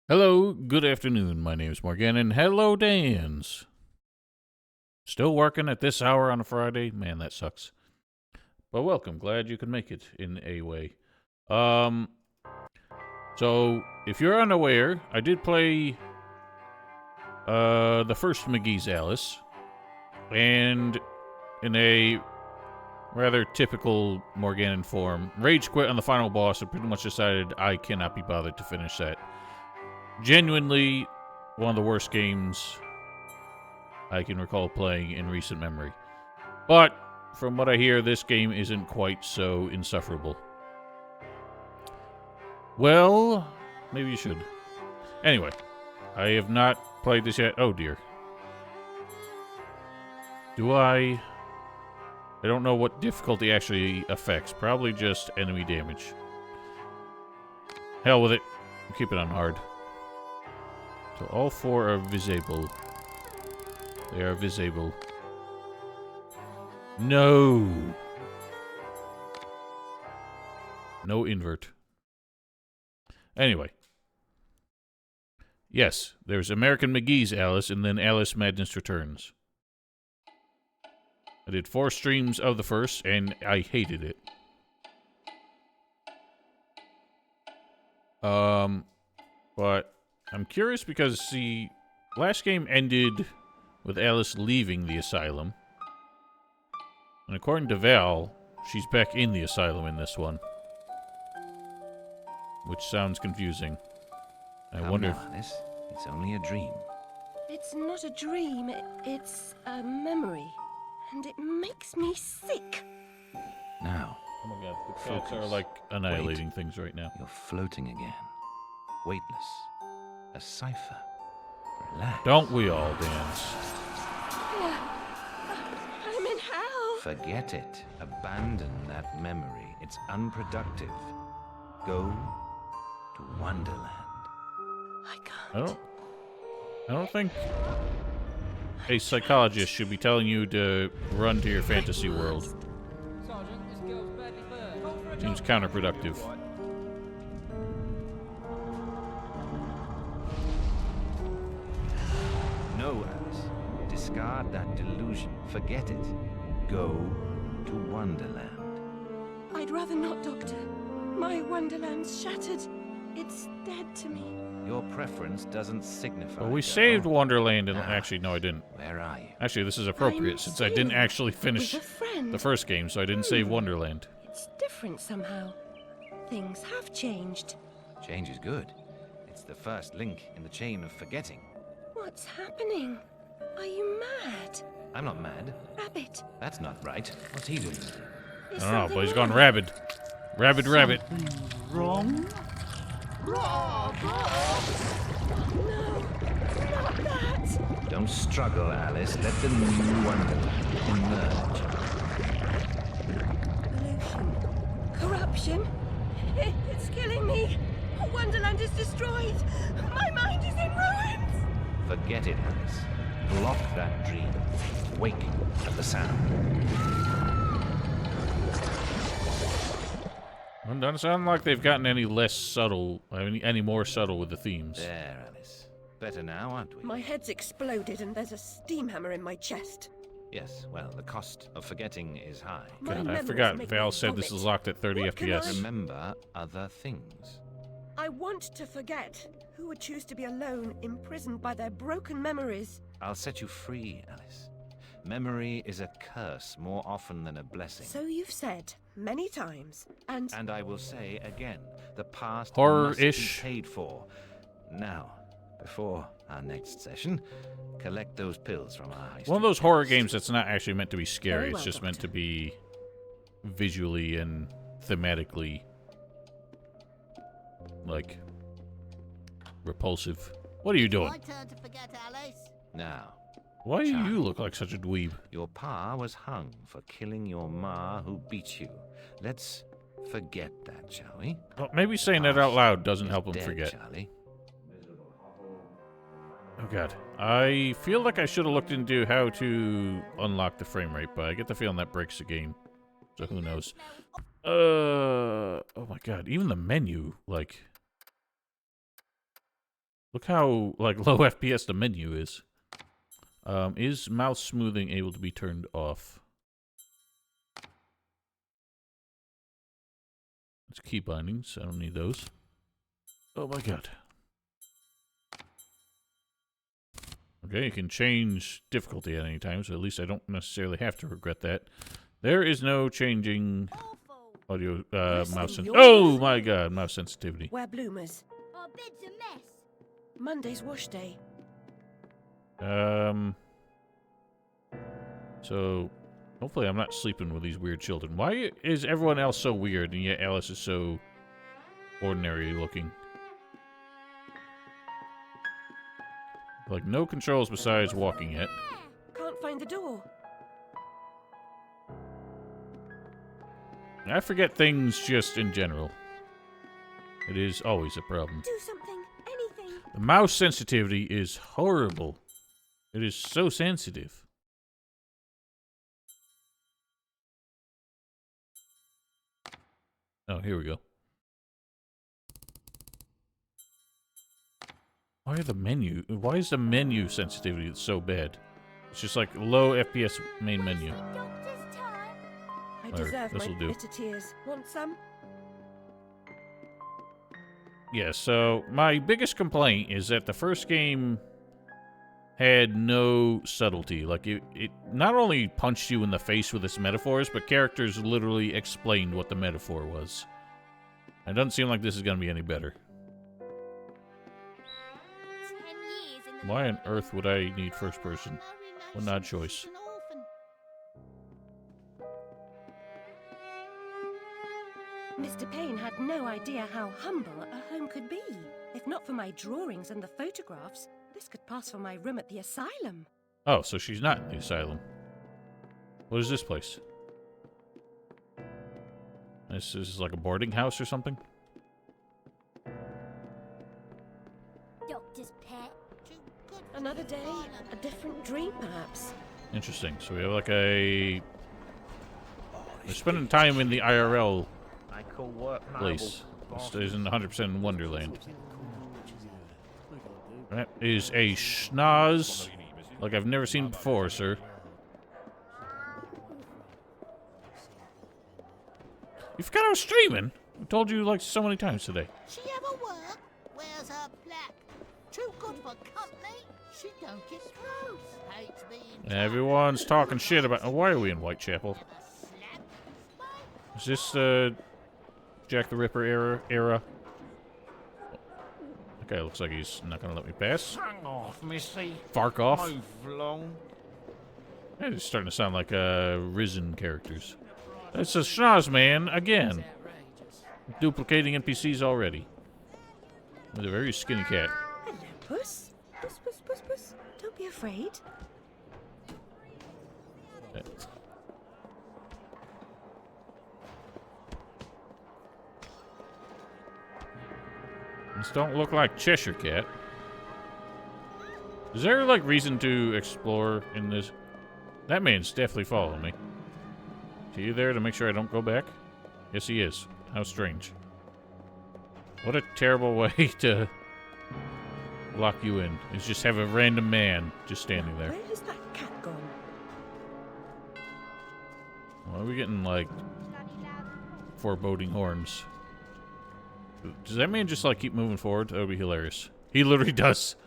Hello, good afternoon. My name is Morgan, and hello, Dans. Still working at this hour on a Friday? Man, that sucks. But welcome. Glad you could make it in a way. So, if you're unaware, I did play the first McGee's Alice, and in a rather typical Morganan form, rage quit on the final boss and pretty much decided I cannot be bothered to finish that. Genuinely one of the worst games I can recall playing in recent memory. But, from what I hear, this game isn't quite so insufferable. Well, maybe you should. Anyway, I have not played this yet. Oh dear. Do I? I don't know what difficulty actually affects. Probably just enemy damage. Hell with it. Keep it on hard. So all four are visible. They are visible. No! No invert. Anyway. Yes, there's American McGee's Alice, and then Alice Madness Returns. I did 4 streams of the first, and I hated it. But I'm curious because the last game ended with Alice leaving the asylum. And according to Val, she's back in the asylum in this one. Which sounds confusing. I wonder now, Alice. It's only a dream. It's not a dream, it's a memory. And it makes me sick. Now, Oh my god, the cats are like annihilating things right now. you're floating again. Weightless. A cipher. Relax. Don't we all dance? I'm in hell. Forget it. Abandon that memory. It's unproductive. Go to Wonderland. I can't. I don't think a psychologist should be telling you to run to your fantasy world. Seems counterproductive. No, Alice. Discard that delusion. Forget it. Go to Wonderland. I'd rather not, Doctor. My Wonderland's shattered. It's dead to me. Your preference doesn't signify. Well, we girl. saved Wonderland, and Now, actually, no, I didn't. Where are you? Actually, this is appropriate I'm since I didn't still actually finish With a friend. the first game, so I didn't save Wonderland. It's different somehow. Things have changed. Change is good. It's the first link in the chain of forgetting. What's happening? Are you mad? I'm not mad. Rabbit. That's not right. What's he doing? Is I don't know, something but he's gone wrong? rabid. Rabid rabbit. No, not that. Don't struggle, Alice. Let the new Wonderland emerge. Pollution. Corruption. It's killing me. Wonderland is destroyed. My mind is in ruins. Forget it, Alice. Block that dream. Wake at the sound. Well, doesn't sound like they've gotten any less subtle, any more subtle with the themes. There, Alice. Better now, aren't we? My head's exploded and there's a steam hammer in my chest. Yes, well, the cost of forgetting is high. My God, I memories forgot. make Val me said this vomit. is locked at 30 What can FPS. I- Remember other things. I want to forget. Who would choose to be alone, imprisoned by their broken memories? I'll set you free, Alice. Memory is a curse more often than a blessing. So you've said many times, and And I will say again, the past Horror-ish. must be paid for. Now, before our next session, collect those pills from our high One of street those horror chemist. games that's not actually meant to be scary. Very It's well, just meant Doctor. to be visually and thematically, like, repulsive. What are you doing? My turn to forget, Alice. Now, Why do Child. you look like such a dweeb? your pa was hung for killing your ma who beat you. Let's forget that, shall we? Well, maybe saying that out loud doesn't help him Dead, forget. Charlie. Oh god. I feel like I should have looked into how to unlock the frame rate, but I get the feeling that breaks the game. So who knows? Oh my god. Even the menu, like... Look how, like, low FPS the menu is. Is mouse smoothing able to be turned off? It's key bindings. I don't need those. Oh my god. Okay, you can change difficulty at any time, so at least I don't necessarily have to regret that. There is no changing audio, mouse sensitivity. Oh my god, mouse sensitivity. Wear bloomers. Our bed's a mess. Monday's wash day. So, hopefully I'm not sleeping with these weird children. Why is everyone else so weird and yet Alice is so ordinary looking? Like, no controls besides walking yet. Can't find the door. I forget things just in general. It is always a problem. Do something. Anything. The mouse sensitivity is horrible. It is so sensitive. Oh, here we go. Why is the menu sensitivity so bad? It's just like low FPS main menu. Doctor's time. I There, deserve my this'll do. bitter tears. Want some? Yeah, so my biggest complaint is that the first game had no subtlety. Like, it not only punched you in the face with its metaphors, but characters literally explained what the metaphor was. It doesn't seem like this is going to be any better. 10 years in the Why on earth would I need first person? What an odd choice. An orphan. Mr. Payne had no idea how humble a home could be. If not for my drawings and the photographs, this could pass for my room at the asylum. Oh, so she's not in the asylum. What is this place? This is like a boarding house or something? Doctor's pet. Another day, a different dream, perhaps. Interesting. So we have like a... They're spending time in the IRL I call work place. noble. This isn't 100% in Wonderland. That is a schnoz like I've never seen before, sir. You forgot I was streaming. I told you like so many times today. She ever work? Where's her black? Too good for company. She don't get close. Hates being Everyone's talking shit about... Oh, why are we in Whitechapel? Is this Jack the Ripper era? Okay, looks like he's not gonna let me pass. Hang off, missy. Fark off. Move along. Yeah, it's starting to sound like Risen characters. It's a schnoz man again. Duplicating NPCs already. With a very skinny cat. Hello, Puss. Puss, puss, puss, puss. Don't be afraid. This don't look like Cheshire Cat. Is there, like, reason to explore in this? That man's definitely following me. Is he there to make sure I don't go back? Yes, he is. How strange. What a terrible way to lock you in. Is just have a random man just standing there. Where has that cat gone? Why are we getting, like, foreboding horns? Does that man just, like, keep moving forward? That would be hilarious. He literally does.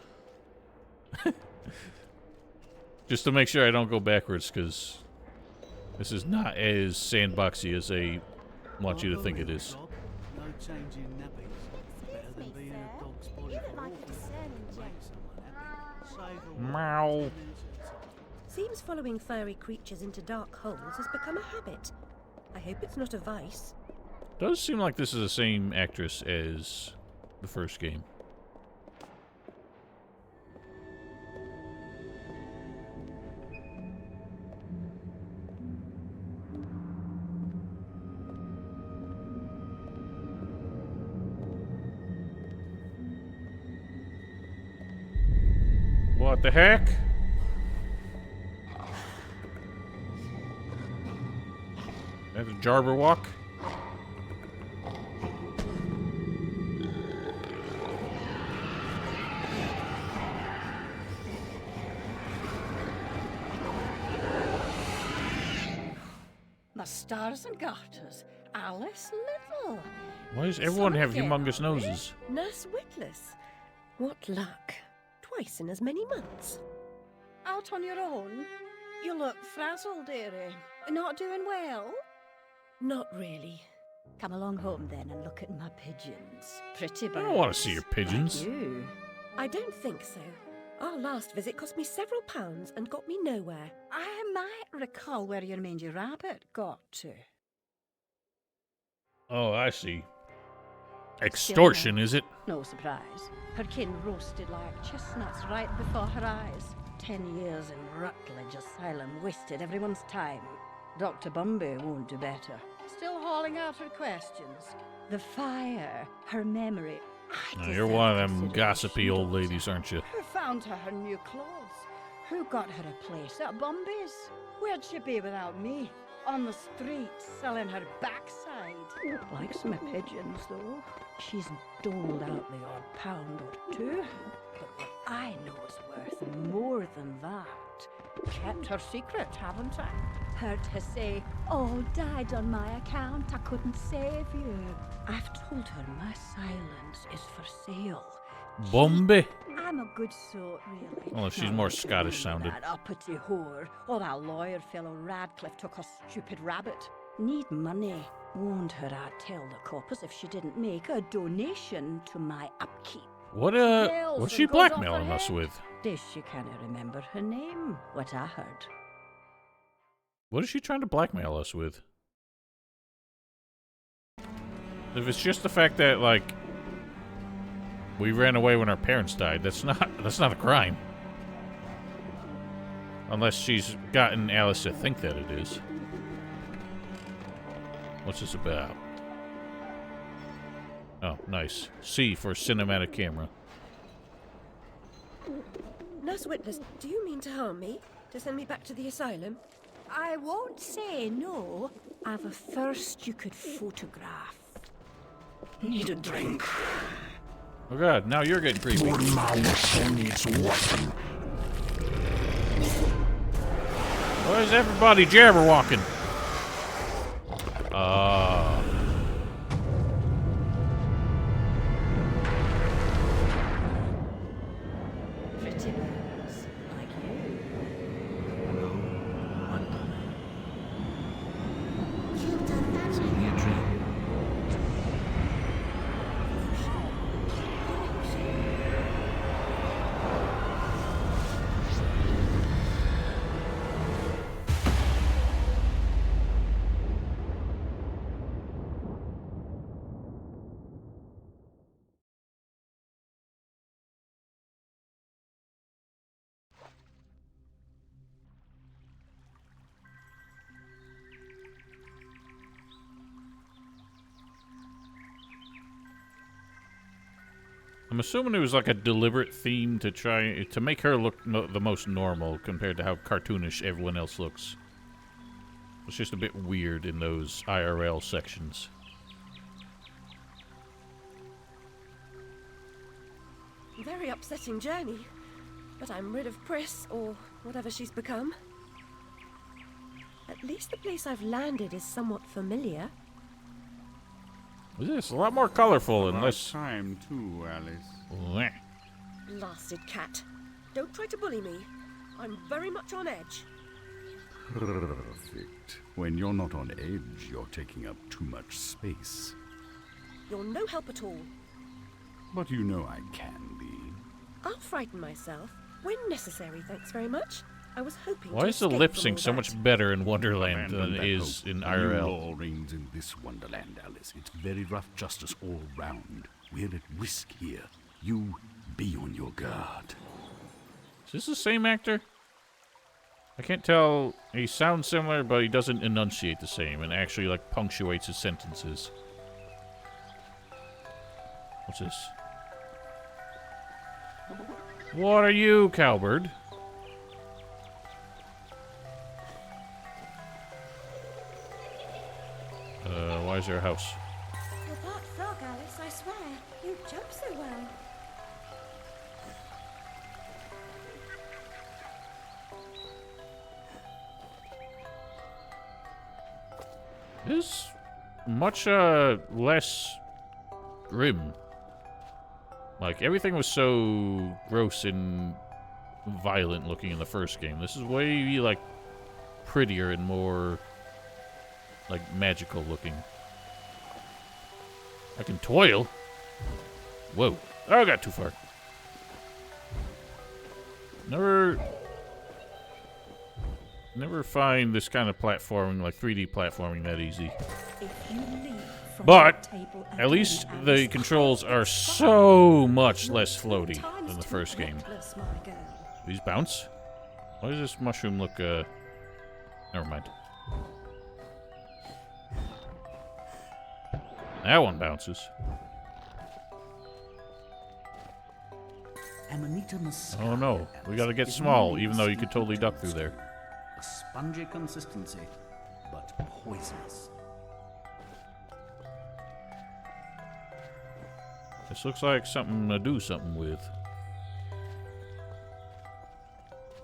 Just to make sure I don't go backwards, because this is not as sandboxy as they want you to think it is. No change in nappies. Better than being a dog's body. You look like a discerning gent. Meow. Seems following furry creatures into dark holes has become a habit. I hope it's not a vice. Does seem like this is the same actress as the first game. What the heck? That's a Jabberwock? My stars and garters, Alice Little. Why does everyone have Again, humongous are we? noses? Nurse Witless. What luck. Twice in as many months. Out on your own? You look frazzled, dearie. Not doing well? Not really. Come along home then and look at my pigeons. Pretty birds. I don't want to see your pigeons. Like you. I don't think so. Our last visit cost me several pounds and got me nowhere. I might recall where your mangy rabbit got to. Oh, I see. Extortion, is it? No surprise. Her kin roasted like chestnuts right before her eyes. 10 years in Rutledge Asylum wasted everyone's time. Dr. Bumby won't do better. Still hauling out her questions. The fire, her memory. I Now, you're one of deserve them consideration, gossipy old Doctor. ladies, aren't you? Who found her new clothes? Who got her a place at Bumby's? Where'd she be without me? On the streets, selling her backside. Likes my pigeons, though. She's doled out the odd pound or two. But what I know is worth more than that. Kept her secret, haven't I? Heard her say, "All died on my account, I couldn't save you." I've told her my silence is for sale. Bumby. I'm a good sort, really. Well, she's Not more like Scottish you, sounded. That uppity whore. Oh, that lawyer fellow Radcliffe took a stupid rabbit. Need money. Warned her I'd tell the coppers if she didn't make a donation to my upkeep. What's she blackmailing us with? This she can't remember her name, what I heard. What is she trying to blackmail us with? If it's just the fact that, like, we ran away when our parents died, that's not a crime. Unless she's gotten Alice to think that it is. What's this about? Oh, nice. C for cinematic camera. Nurse Witless, do you mean to harm me? To send me back to the asylum? I won't say no. I've a thirst you could photograph. Need a drink. Oh god, now you're getting creepy. Why is everybody jabberwalking? Pretty birds, like you. Maybe a dream. I'm assuming it was like a deliberate theme to try to make her look the most normal compared to how cartoonish everyone else looks. It's just a bit weird in those IRL sections. Very upsetting journey. But I'm rid of Pris, or whatever she's become. At least the place I've landed is somewhat familiar. It's a lot more colorful and less... time too, Alice. Bleh. Blasted cat. Don't try to bully me. I'm very much on edge. Perfect. When you're not on edge, you're taking up too much space. You're no help at all. But you know I can be. I'll frighten myself when necessary, thanks very much. I was hoping Why to is the escape lip from sync all so that. much better in Wonderland Abandon than it that is hope. in New IRL? law reigns in this wonderland, Alice. It's very rough justice all round. We're at risk here. You be on your guard. Is this the same actor? I can't tell. He sounds similar, but he doesn't enunciate the same and actually, like, punctuates his sentences. What's this? What are you, cowbird? Why is there a house? You're part frog, Alice, I swear. You jump so well. is much less grim. Like, everything was so gross and violent looking in the first game. This is way, like, prettier and more, like, magical looking. I can toil? Whoa. Oh, I got too far. Never find this kind of platforming, like 3D platforming, that easy. But at least the controls are so much less floaty than the first game. These bounce? Why does this mushroom look, never mind. That one bounces. Amanita muscaria. Oh no, we gotta get It small, means even though you could not totally duck toxic. through there. A spongy consistency, but poisonous. This looks like something to do something with.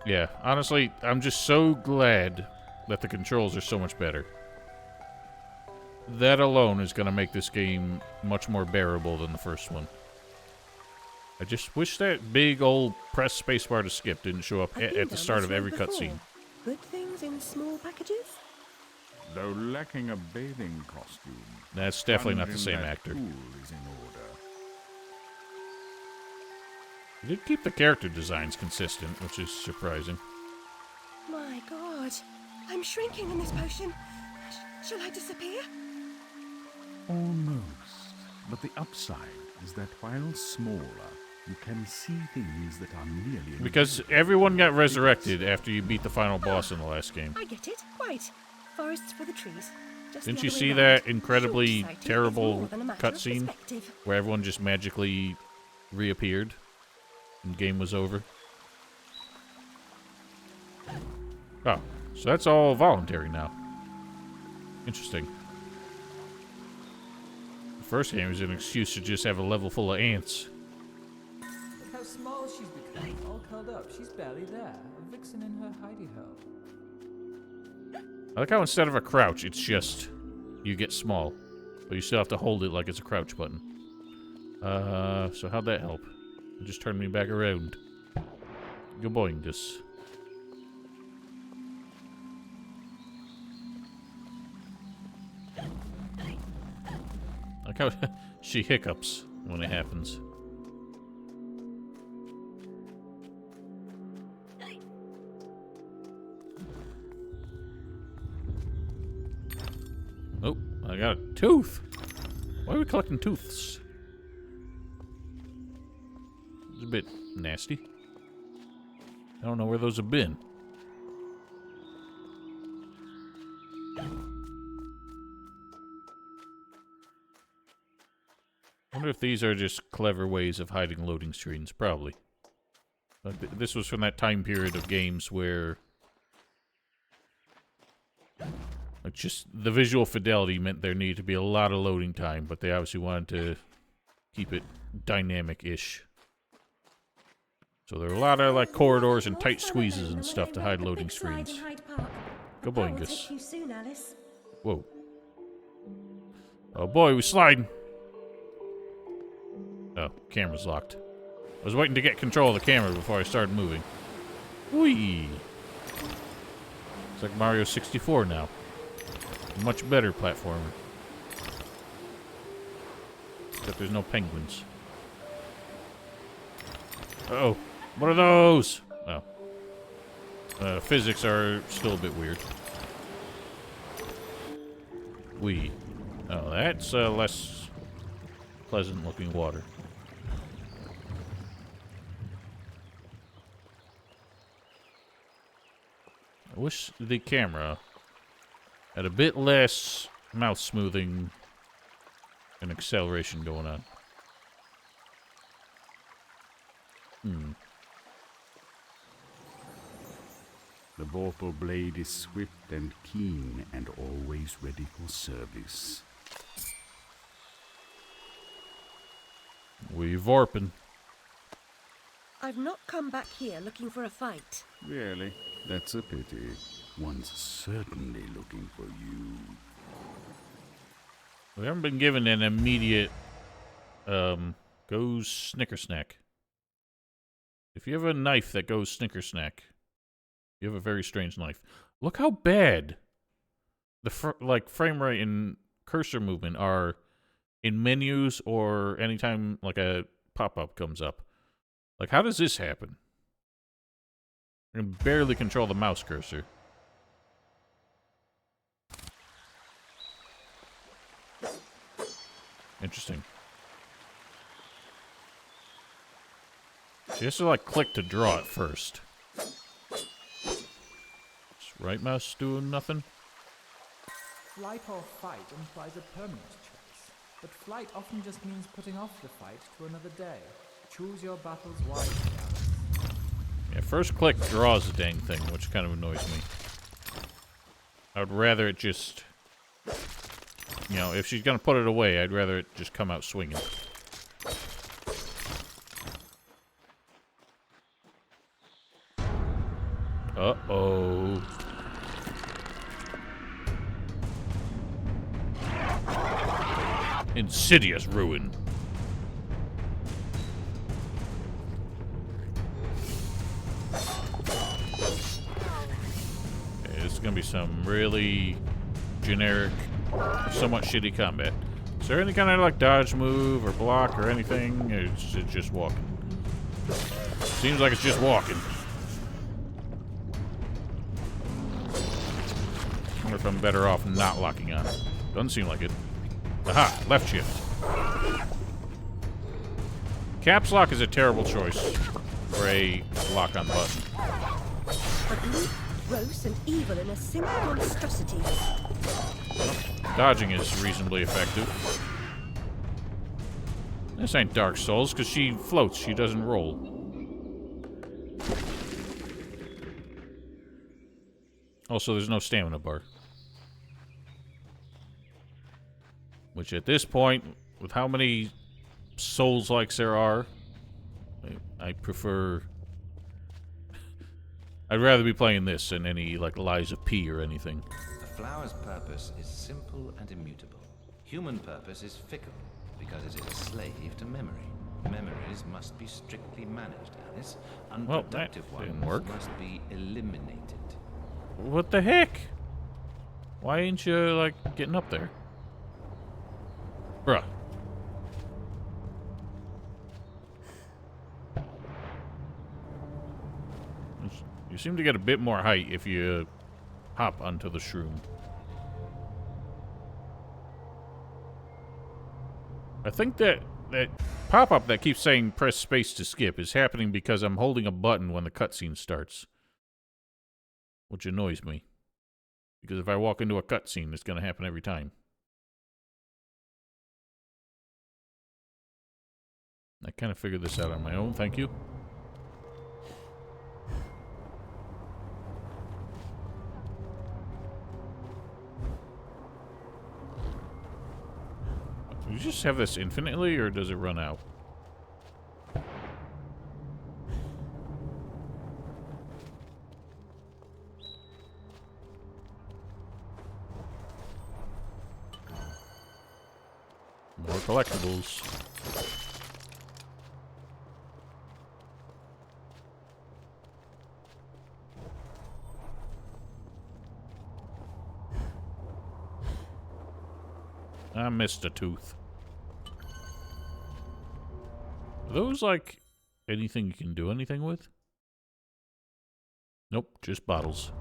Yeah, honestly, I'm just so glad that the controls are so much better. That alone is going to make this game much more bearable than the first one. I just wish that big old press spacebar to skip didn't show up I've been at the down start this of road every before. cutscene. Good things in small packages? Though lacking a bathing costume, That's definitely not the plunge same in that actor. pool is in order. They did keep the character designs consistent, which is surprising. My god, I'm shrinking in this potion. Shall I disappear? Almost. But the upside is that while smaller, you can see things that are nearly Because everyone got resurrected after you beat the final boss in the last game. I get it. Quite. Forests for the trees. Just Didn't the you other way see round. that incredibly Short-sighted is terrible more than a matter of cutscene perspective. where everyone just magically reappeared and the game was over? Oh, so that's all voluntary now. Interesting. The first game was an excuse to just have a level full of ants. Look how small she's become, all curled up. She's barely there. A vixen in her hidey-hole. I like how instead of a crouch, it's just you get small. But you still have to hold it like it's a crouch button. So how'd that help? It just turned me back around. Go boingus. I like how she hiccups when it happens. Oh, I got a tooth. Why are we collecting tooths? It's a bit nasty. I don't know where those have been. I wonder if these are just clever ways of hiding loading screens. Probably. Like this was from that time period of games where like just the visual fidelity meant there needed to be a lot of loading time, but they obviously wanted to keep it dynamic-ish. So there are a lot of like corridors and tight squeezes and stuff to hide loading screens. Go boingus. Whoa. Oh boy, we sliding. Oh, camera's locked. I was waiting to get control of the camera before I started moving. Whee! It's like Mario 64 now. A much better platformer. Except there's no penguins. Uh-oh. What are those? Oh. Physics are still a bit weird. Whee. Oh, that's less pleasant looking water. I wish the camera had a bit less mouth smoothing and acceleration going on. The vorpal blade is swift and keen and always ready for service. We vorping. I've not come back here looking for a fight. Really? That's a pity. One's certainly looking for you. We haven't been given an immediate, goes Snickersnack. If you have a knife that goes Snickersnack, you have a very strange knife. Look how bad the frame rate and cursor movement are in menus or anytime like a pop-up comes up. Like, how does this happen? I can barely control the mouse cursor. Interesting. She has to, like, click to draw it first. Is right mouse doing nothing? Flight or fight implies a permanent choice, but flight often just means putting off the fight to another day. Choose your battles wisely, Alice. Yeah, first click draws the dang thing, which kind of annoys me. I would rather it just... You know, if she's gonna put it away, I'd rather it just come out swinging. Uh-oh. Insidious ruin. Okay, this is gonna be some really generic, somewhat shitty combat. Is there any kind of like dodge move or block or anything? Or is it just walking? Seems like it's just walking. I wonder if I'm better off not locking on. Doesn't seem like it. Aha! Left shift. Caps lock is a terrible choice for a lock-on button. Ugly, gross, and evil in a single monstrosity. Dodging is reasonably effective. This ain't Dark Souls, because she floats, she doesn't roll. Also, there's no stamina bar. Which at this point, with how many Souls-likes there are, I prefer... I'd rather be playing this than any, like, Lies of P or anything. A flower's purpose is simple and immutable. Human purpose is fickle, because it is a slave to memory. Memories must be strictly managed, Alice. Unproductive ones must be eliminated. What the heck? Why ain't you, like, getting up there? Bruh. You seem to get a bit more height if you hop onto the shroom. I think that pop-up that keeps saying press space to skip is happening because I'm holding a button when the cutscene starts. Which annoys me. Because if I walk into a cutscene, it's going to happen every time. I kind of figured this out on my own, thank you. Do you just have this infinitely, or does it run out? More collectibles. I missed a tooth. Are those like anything you can do anything with? Nope, just bottles.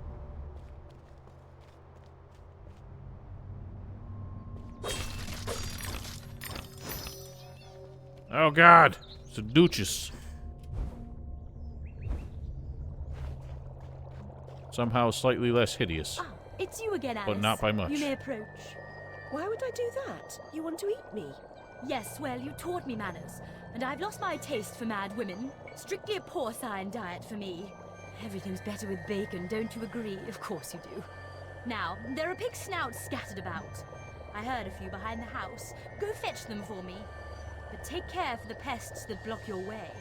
Oh god! It's a Duchess. Somehow slightly less hideous. Ah, it's you again, Alice. But not by much. You may approach. Why would I do that? You want to eat me? Yes, well, you taught me manners, and I've lost my taste for mad women. Strictly a porcine diet for me. Everything's better with bacon, don't you agree? Of course you do. Now, there are pig snouts scattered about. I heard a few behind the house. Go fetch them for me. But take care for the pests that block your way.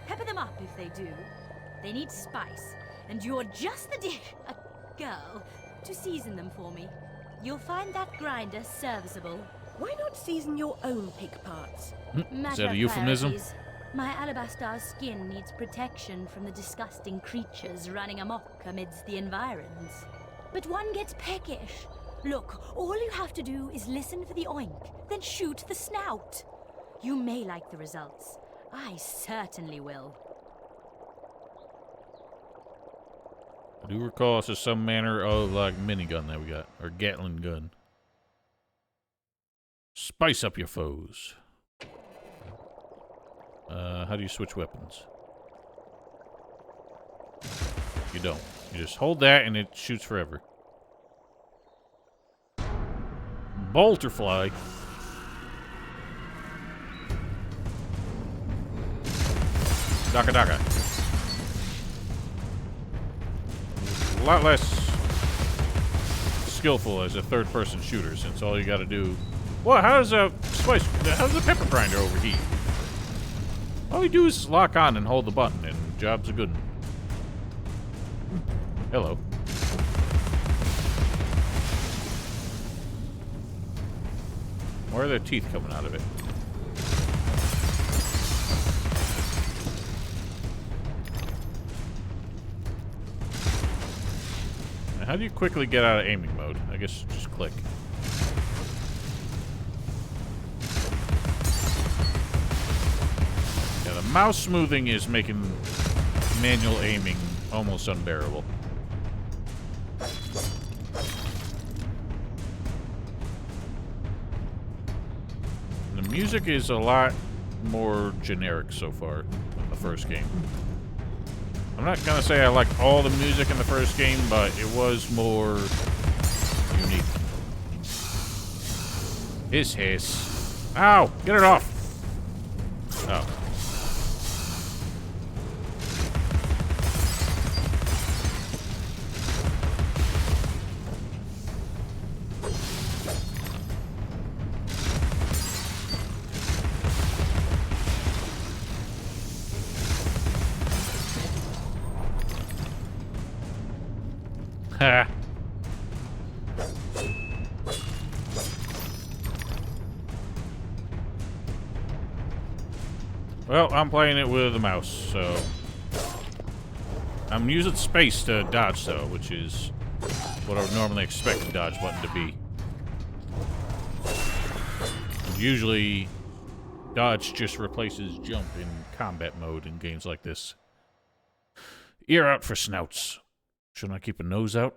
Pepper them up if they do. They need spice, and you're just the girl to season them for me. You'll find that grinder serviceable. Why not season your own pig parts? Is that a euphemism? Priorities. My alabaster skin needs protection from the disgusting creatures running amok amidst the environs. But one gets peckish. Look, all you have to do is listen for the oink, then shoot the snout. You may like the results. I certainly will. I do recall this is some manner of like minigun that we got, or Gatling gun. Spice up your foes. How do you switch weapons? You don't. You just hold that and it shoots forever. Bolterfly. Daka Daka. A lot less skillful as a third-person shooter, since all you gotta do... Well, how does a pepper grinder overheat? All you do is lock on and hold the button, and job's a good one. Hello. Where are their teeth coming out of it? Now, how do you quickly get out of aiming mode? I guess just click. Yeah, the mouse smoothing is making manual aiming almost unbearable. The music is a lot more generic so far than the first game. I'm not gonna say I liked all the music in the first game, but it was more unique. Hiss. Ow! Get it off! Oh. Ha. Well, I'm playing it with a mouse, so... I'm using space to dodge, though, which is what I would normally expect the dodge button to be. And usually, dodge just replaces jump in combat mode in games like this. Ear out for snouts. Shouldn't I keep a nose out?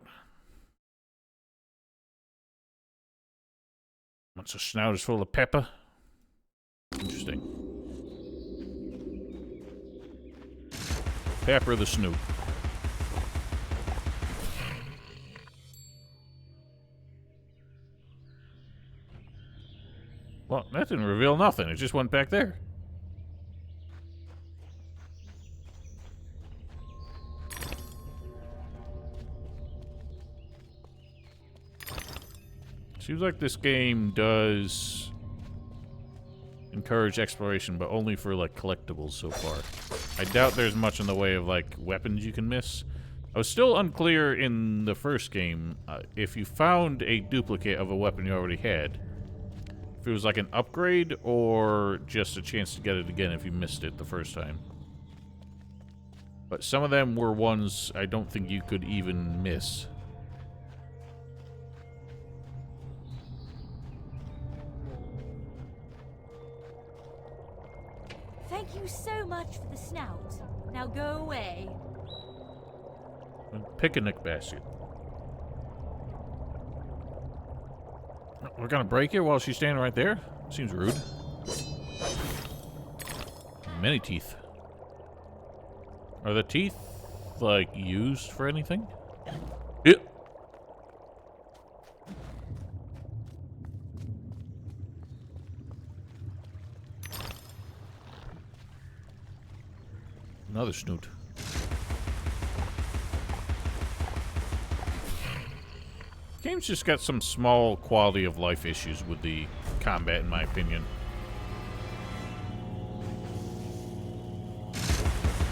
Once a snout is full of pepper. Interesting. Pepper the snoot. Well, that didn't reveal nothing. It just went back there. Seems like this game does encourage exploration, but only for, like, collectibles so far. I doubt there's much in the way of, like, weapons you can miss. I was still unclear in the first game if you found a duplicate of a weapon you already had. If it was, like, an upgrade or just a chance to get it again if you missed it the first time. But some of them were ones I don't think you could even miss. Thank you so much for the snout. Now go away. Picnic basket. We're gonna break it while she's standing right there? Seems rude. Many teeth. Are the teeth, like, used for anything? Yeah. Another snoot. Game's just got some small quality of life issues with the combat, in my opinion.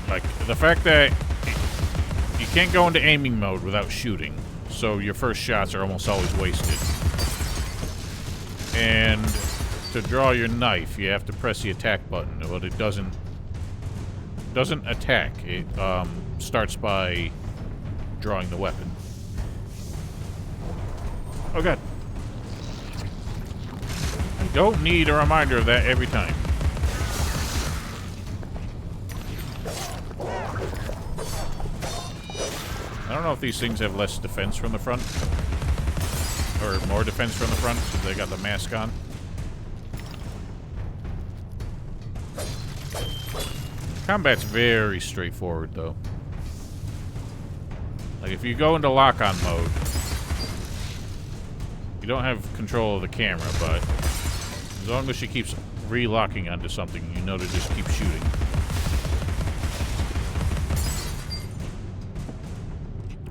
Like, the fact that you can't go into aiming mode without shooting, so your first shots are almost always wasted. And to draw your knife, you have to press the attack button, but it doesn't attack. It starts by drawing the weapon. Oh god. I don't need a reminder of that every time. I don't know if these things have less defense from the front. Or more defense from the front, because they got the mask on. Combat's very straightforward, though. Like, if you go into lock-on mode, you don't have control of the camera, but as long as she keeps re-locking onto something, you know to just keep shooting.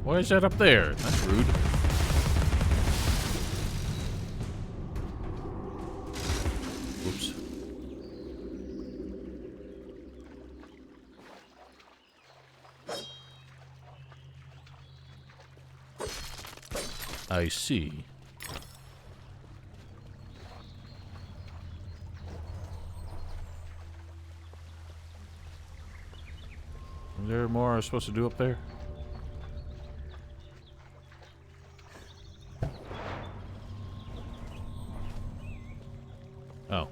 Why is that up there? That's rude. Oops. I see. Is there more I was supposed to do up there? Oh.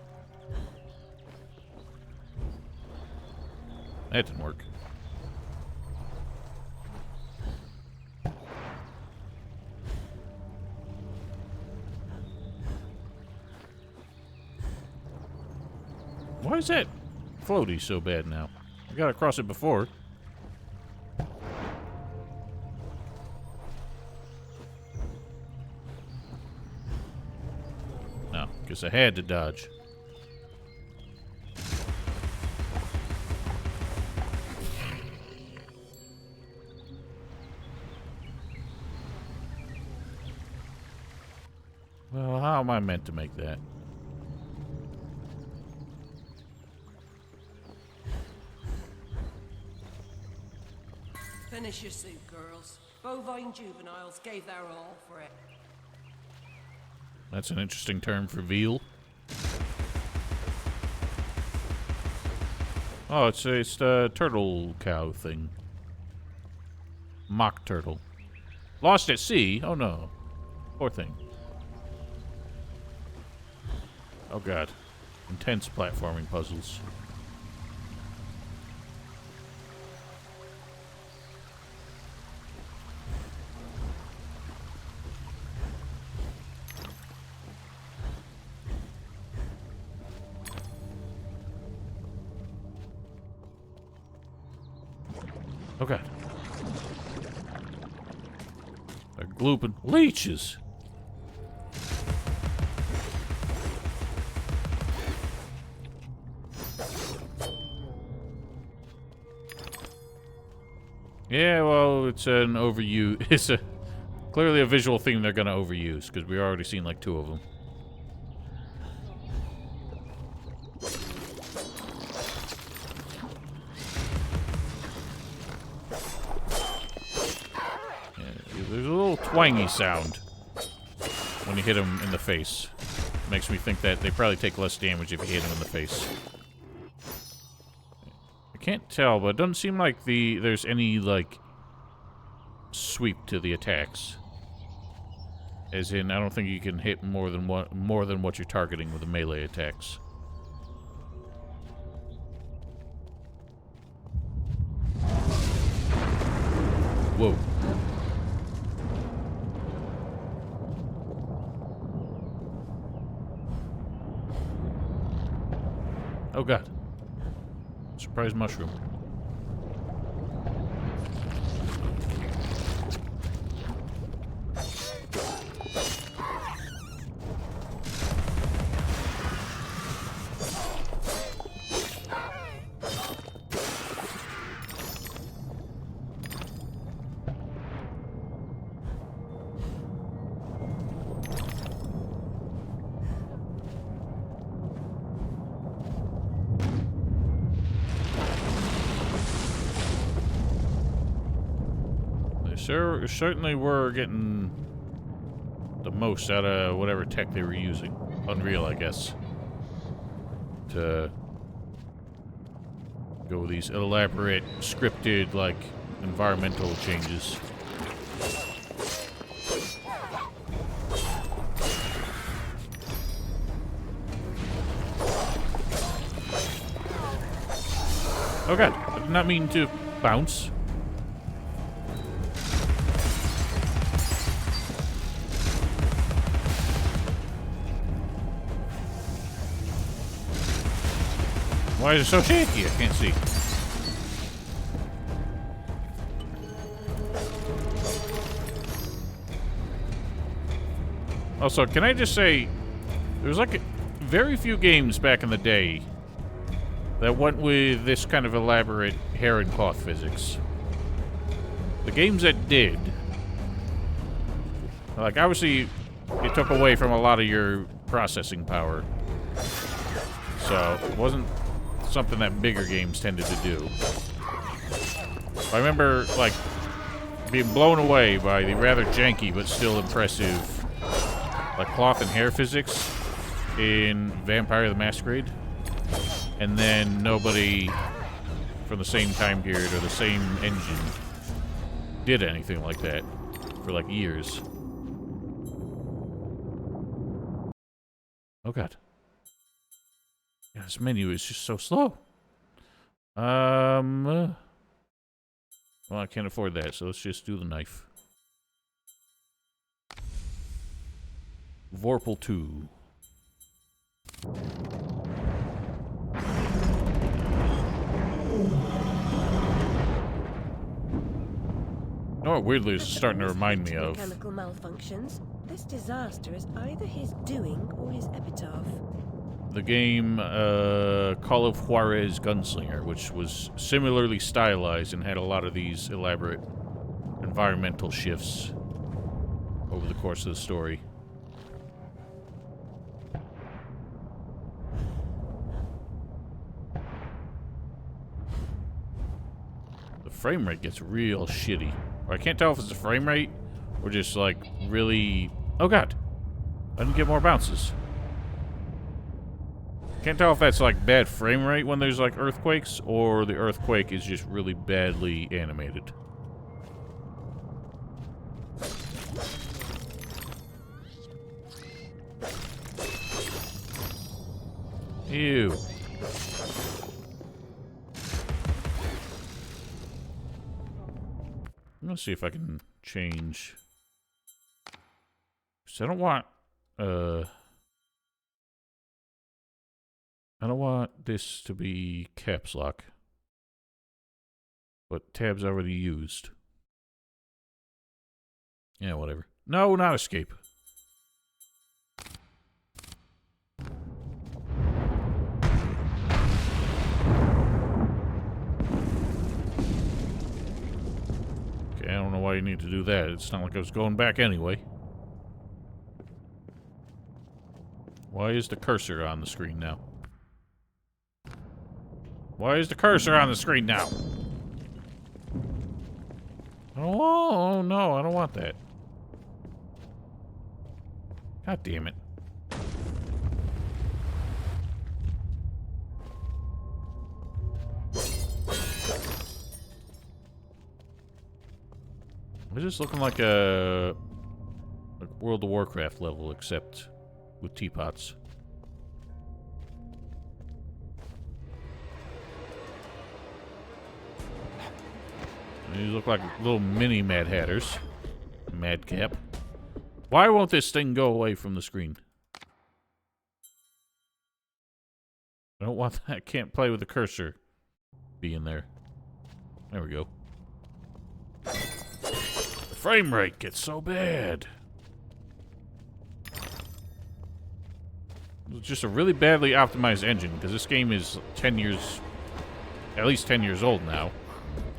That didn't work. Why is that floaty so bad now? I got across it before. No, guess I had to dodge. Well, how am I meant to make that? Finish your soup, girls. Bovine juveniles gave their all for it. That's an interesting term for veal. Oh, it's the turtle cow thing. Mock turtle. Lost at sea? Oh no. Poor thing. Oh god. Intense platforming puzzles. Oh god. They're glooping leeches. Yeah, well, it's an overuse. It's clearly a visual thing they're gonna overuse because we already seen like 2 of them. There's a little twangy sound when you hit them in the face. Makes me think that they probably take less damage if you hit them in the face. I can't tell, but it doesn't seem like there's any, like, sweep to the attacks. As in, I don't think you can hit more than what you're targeting with the melee attacks. Whoa. Oh god. Surprise mushroom. Certainly were getting the most out of whatever tech they were using. Unreal, I guess, to go with these elaborate, scripted, like, environmental changes. Oh god, I did not mean to bounce. Why is it so shaky? I can't see. Also, can I just say, there's like very few games back in the day that went with this kind of elaborate hair and cloth physics. The games that did, like, obviously, it took away from a lot of your processing power. So, it wasn't something that bigger games tended to do. I remember, like, being blown away by the rather janky but still impressive, like, cloth and hair physics in Vampire the Masquerade. And then nobody from the same time period or the same engine did anything like that for, like, years. Oh god. Yeah, this menu is just so slow. Well, I can't afford that, so let's just do the knife. Vorpal 2. Oh, weirdly, it's starting to remind me of. Mechanical malfunctions. This disaster is either his doing or his epitaph. The game Call of Juarez Gunslinger, which was similarly stylized and had a lot of these elaborate environmental shifts over the course of the story. The frame rate gets real shitty. I can't tell if it's the frame rate or just like really... Oh god, I didn't get more bounces. Can't tell if that's like bad frame rate when there's like earthquakes, or the earthquake is just really badly animated. Ew. I'm gonna see if I can change. So I don't want this to be caps lock, but tabs already used. Yeah, whatever. No, not escape. Okay, I don't know why you need to do that. It's not like I was going back anyway. Why is the cursor on the screen now? Why is the cursor on the screen now? Oh, no, I don't want that. God damn it. It's just looking like a World of Warcraft level, except with teapots. These look like little mini Mad Hatters. Madcap. Why won't this thing go away from the screen? I don't want that. I can't play with the cursor being there. There we go. The frame rate gets so bad. It's just a really badly optimized engine, because this game is 10 years, at least 10 years old now.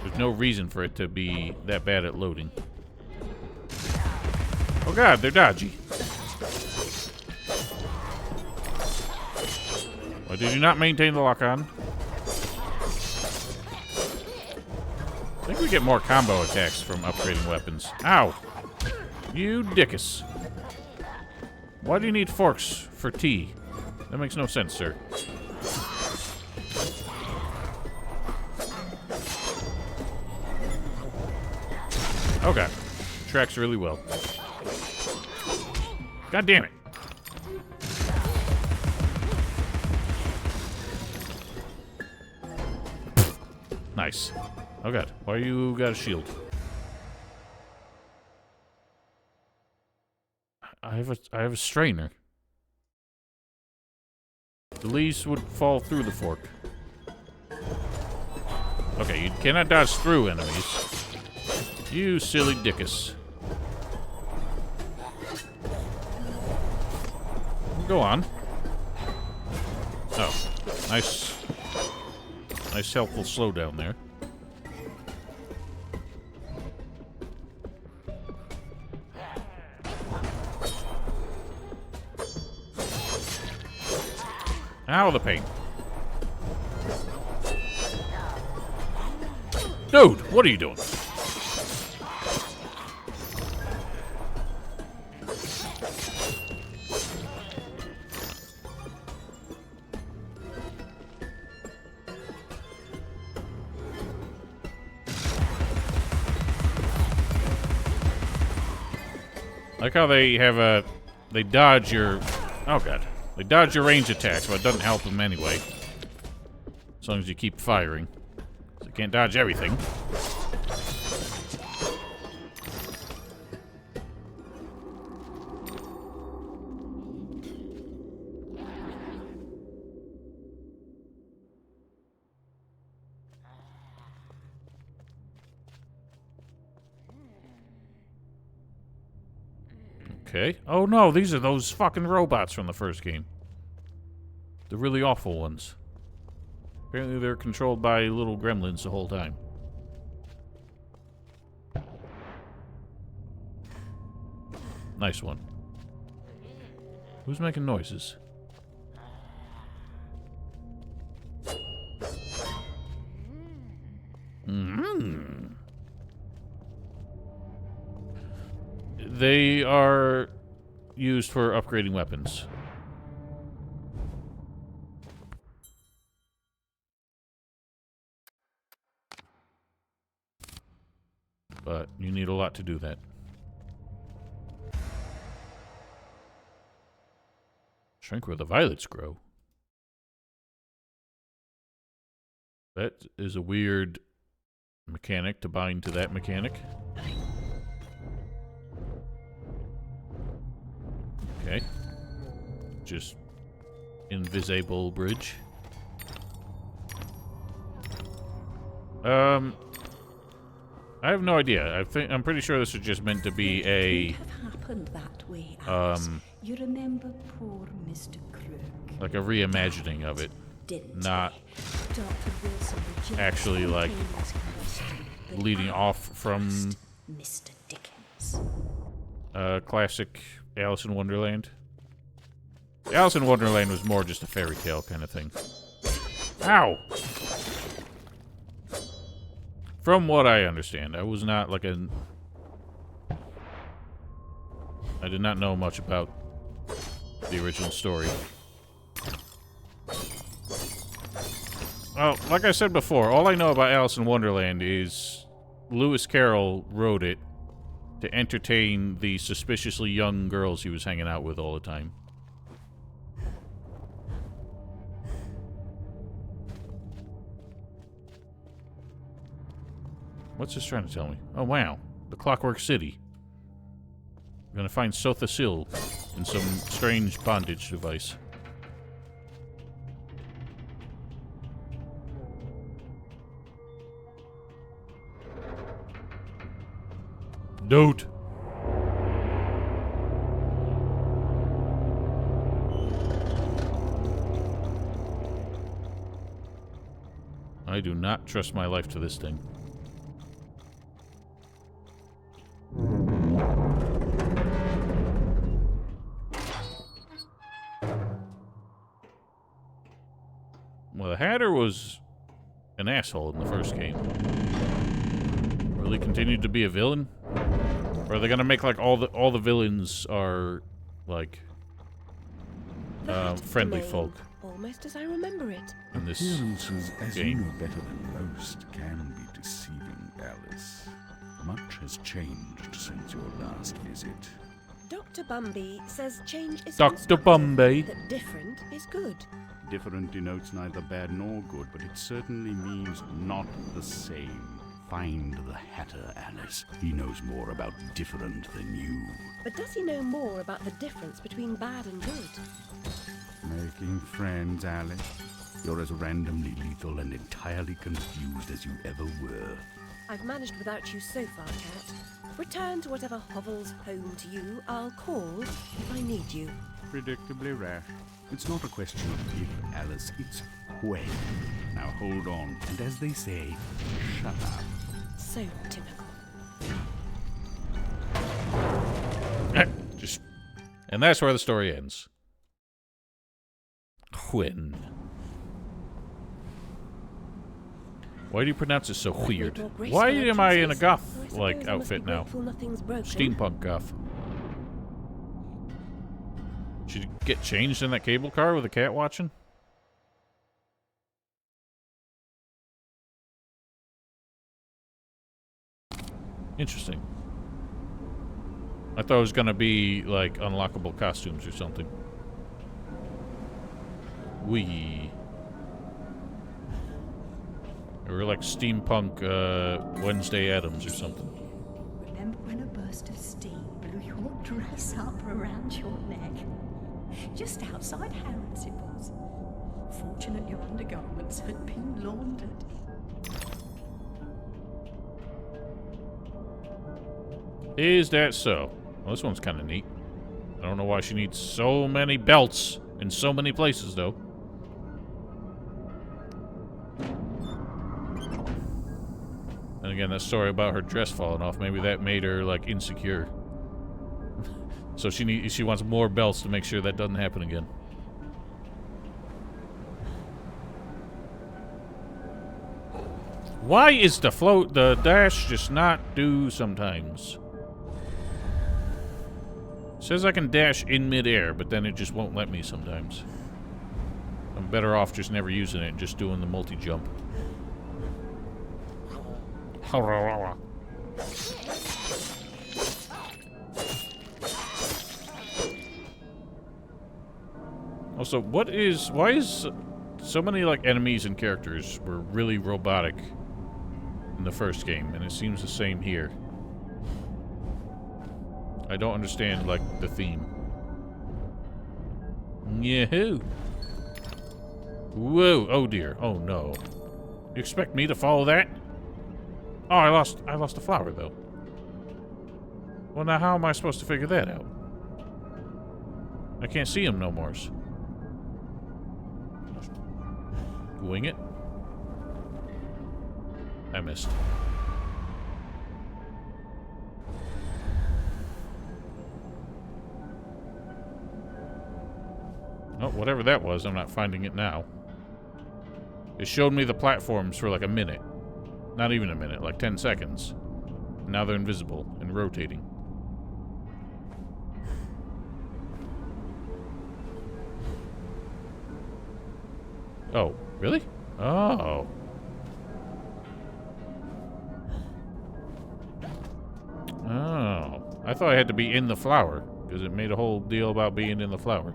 There's no reason for it to be that bad at loading. Oh god, they're dodgy. Why did you not maintain the lock-on? I think we get more combo attacks from upgrading weapons. Ow! You dickus. Why do you need forks for tea? That makes no sense, sir. Okay. Tracks really well. God damn it. Nice. Oh god. Why you got a shield? I have a strainer. The leaves would fall through the fork. Okay, you cannot dodge through enemies. You silly dickus. Go on. Oh, nice helpful slowdown there. Ow, the pain. Dude, what are you doing? Like how they have they dodge your, oh god. They dodge your range attacks, but it doesn't help them anyway. As long as you keep firing. So you can't dodge everything. Okay. Oh no, these are those fucking robots from the first game. The really awful ones. Apparently they're controlled by little gremlins the whole time. Nice one. Who's making noises? Mm-hmm. They are used for upgrading weapons. But you need a lot to do that. Shrink where the violets grow. That is a weird mechanic to bind to that mechanic. Okay. Just invisible bridge. I have no idea. I'm pretty sure this was just meant to be a happened that way, Alice. You remember poor Mr. Crook? Like a reimagining of it. Not actually like leading off from Mr. Dickens. Classic Alice in Wonderland. Alice in Wonderland was more just a fairy tale kind of thing. Ow! From what I understand, I was not like I did not know much about the original story. Well, like I said before, all I know about Alice in Wonderland is Lewis Carroll wrote it to entertain the suspiciously young girls he was hanging out with all the time. What's this trying to tell me? Oh, wow. The Clockwork City. We're gonna find Sotha Sil in some strange bondage device. Dude. I do not trust my life to this thing. Well, the Hatter was an asshole in the first game. Will he continue to be a villain? Or are they gonna make like all the villains are like friendly folk almost as I remember it. in this Appearances, as you game. know better than most, can be deceiving, Alice. Much has changed since your last visit. Dr. Bumby says change is Dr. constructive, Bumby. that different is good. Different denotes neither bad nor good, but it certainly means not the same. Find the Hatter, Alice. He knows more about different than you. But does he know more about the difference between bad and good? Making friends, Alice. You're as randomly lethal and entirely confused as you ever were. I've managed without you so far, Cat. Return to whatever hovels home to you. I'll call if I need you. Predictably rash. It's not a question of if, Alice, it's when. Now hold on, and as they say, shut up. So typical. And that's where the story ends. When. Why do you pronounce it so weird? Why am I in a goth-like outfit now? Steampunk goth. Should you get changed in that cable car with a cat watching? Interesting. I thought it was gonna be like unlockable costumes or something. Or like steampunk Wednesday Addams or something. Remember when a burst of steam blew your dress up around your neck? Just outside Harrods it was. Fortunate your undergarments had been laundered. Is that so? Well, this one's kind of neat. I don't know why she needs so many belts in so many places, though. And again, that story about her dress falling off, maybe that made her, like, insecure. So she wants more belts to make sure that doesn't happen again. Why is the dash just not do sometimes? It says I can dash in midair, but then it just won't let me sometimes. I'm better off just never using it and just doing the multi-jump. Also, why is so many, like, enemies and characters were really robotic in the first game, and it seems the same here. I don't understand, like, the theme. Yahoo! Whoa! Oh dear! Oh no! You expect me to follow that? Oh, I lost a flower though. Well, now how am I supposed to figure that out? I can't see him no more. Wing it. I missed. Oh, whatever that was, I'm not finding it now. It showed me the platforms for like a minute. Not even a minute, like 10 seconds. Now they're invisible and rotating. Oh, really? Oh. Oh. I thought I had to be in the flower, because it made a whole deal about being in the flower.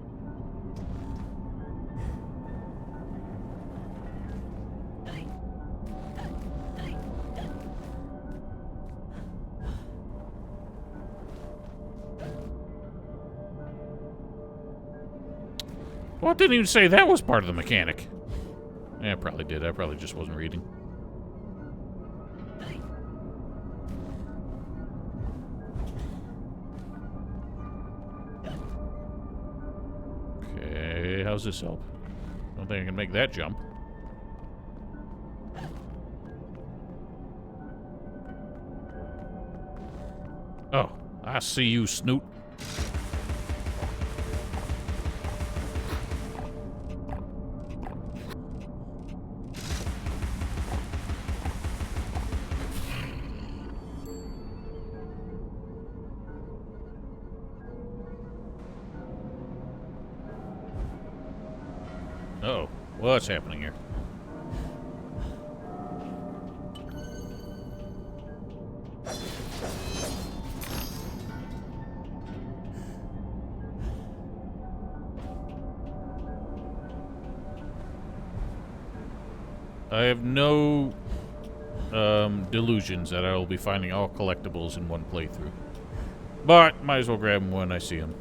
Well, it didn't even say that was part of the mechanic. Yeah, I probably did. I probably just wasn't reading. Okay, how's this help? Don't think I can make that jump. Oh, I see you, Snoot. What's happening here? I have no delusions that I will be finding all collectibles in one playthrough. But, might as well grab them when I see them.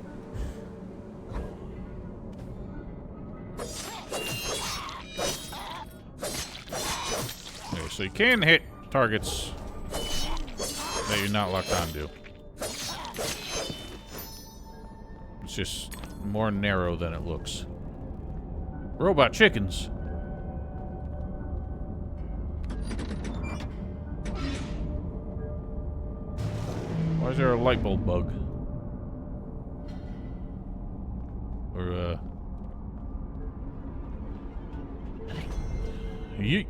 Okay, so you can hit targets that you're not locked onto. It's just more narrow than it looks. Robot chickens. Why is there a light bulb bug? Or, yeet.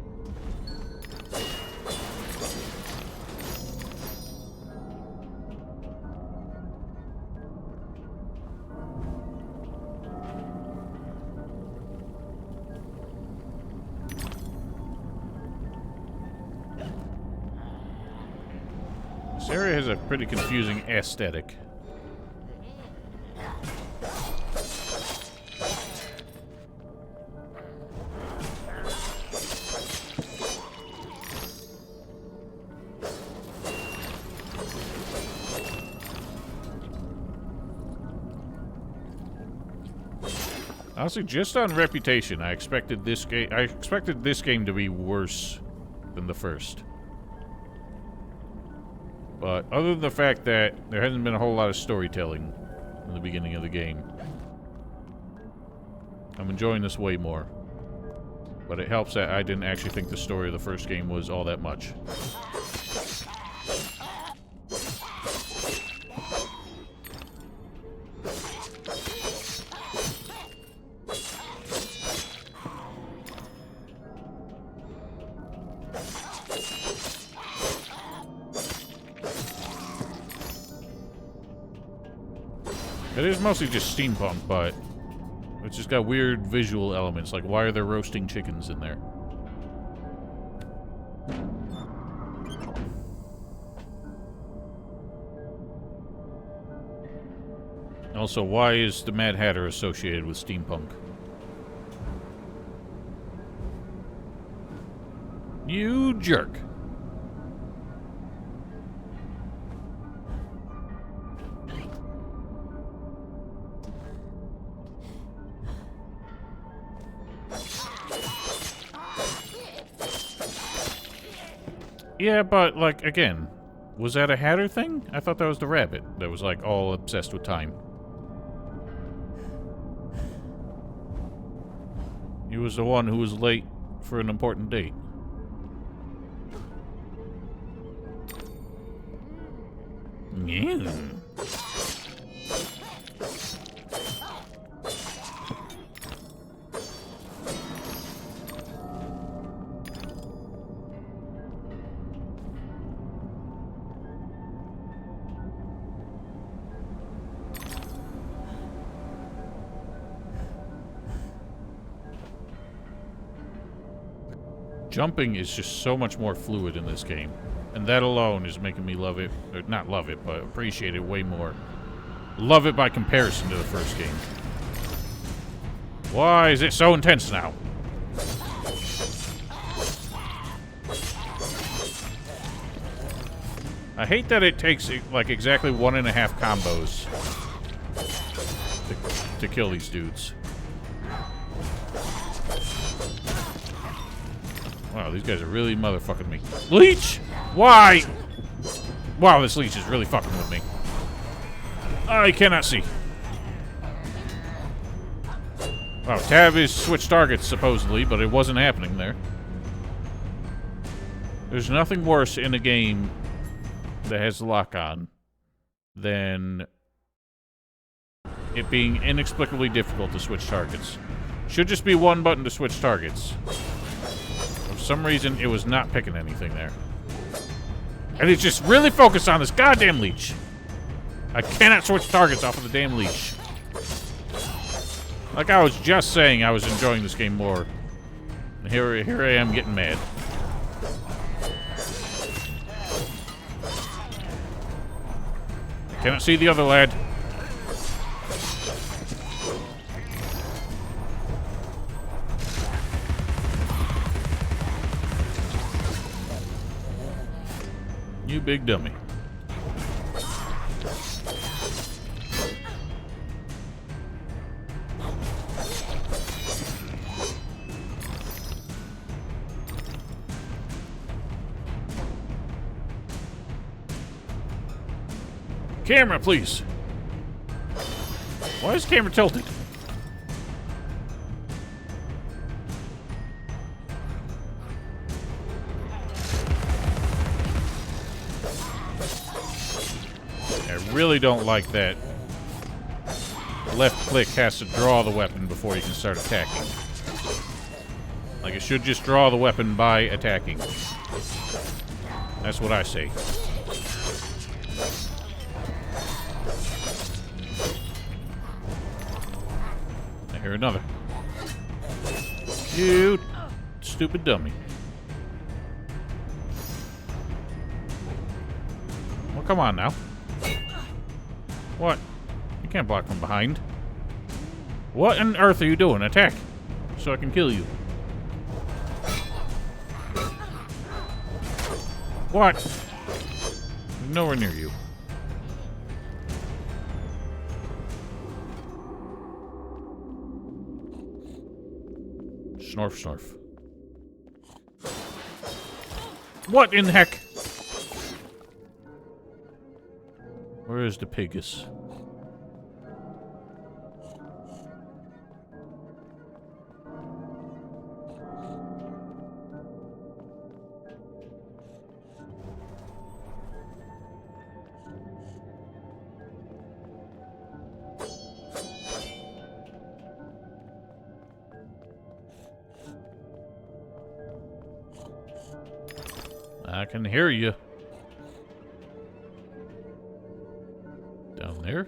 This area has a pretty confusing aesthetic. Honestly, just on reputation, I expected this game to be worse than the first. But other than the fact that there hasn't been a whole lot of storytelling in the beginning of the game, I'm enjoying this way more. But it helps that I didn't actually think the story of the first game was all that much. It is mostly just steampunk, but it's just got weird visual elements, like why are there roasting chickens in there? Also, why is the Mad Hatter associated with steampunk? You jerk. Yeah, but, like, again, was that a Hatter thing? I thought that was the rabbit that was, like, all obsessed with time. He was the one who was late for an important date. Yeah. Jumping is just so much more fluid in this game. And that alone is making me love it. Or not love it, but appreciate it way more. Love it by comparison to the first game. Why is it so intense now? I hate that it takes, like, exactly 1.5 combos to kill these dudes. Wow, these guys are really motherfucking me. Leech! Why? Wow, this leech is really fucking with me. I cannot see. Wow, tab is switch targets, supposedly, but it wasn't happening there. There's nothing worse in a game that has lock-on than it being inexplicably difficult to switch targets. Should just be one button to switch targets. For some reason, it was not picking anything there. And it's just really focused on this goddamn leech. I cannot switch targets off of the damn leech. Like I was just saying, I was enjoying this game more Here I am getting mad. I cannot see the other lad. You big dummy. Camera, please. Why is the camera tilted? I really don't like that. Left click has to draw the weapon before you can start attacking. Like, it should just draw the weapon by attacking. That's what I say. I hear another. You stupid dummy. Well, come on now. What? You can't block from behind. What on earth are you doing? Attack, so I can kill you. What? Nowhere near you. Snorf, snorf. What in the heck? Where is the pigus? I can hear you. Down there?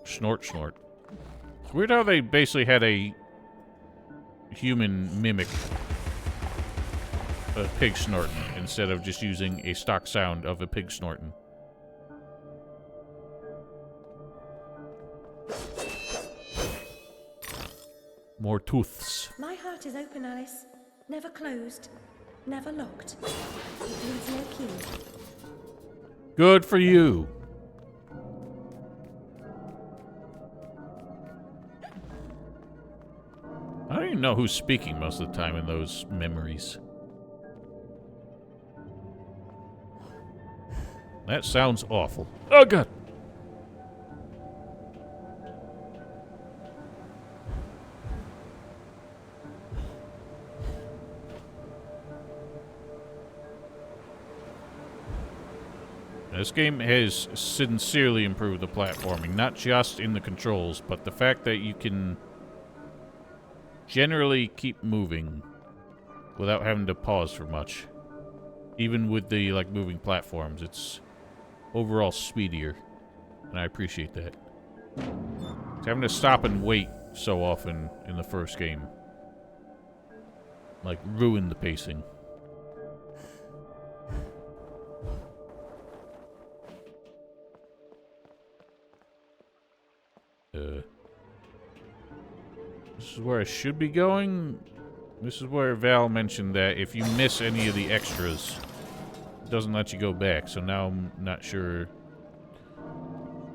Snort, snort. Weird how they basically had a human mimic a pig snorting instead of just using a stock sound of a pig snorting. More tooths. My heart is open, Alice. Never closed. Never locked. It needs no key. Good for you. I don't even know who's speaking most of the time in those memories. That sounds awful. Oh, God. This game has sincerely improved the platforming, not just in the controls, but the fact that you can generally keep moving without having to pause for much. Even with the, like, moving platforms, it's overall speedier, and I appreciate that. It's having to stop and wait so often in the first game, like, ruined the pacing. This is where I should be going. This is where Val mentioned that if you miss any of the extras, it doesn't let you go back. So now I'm not sure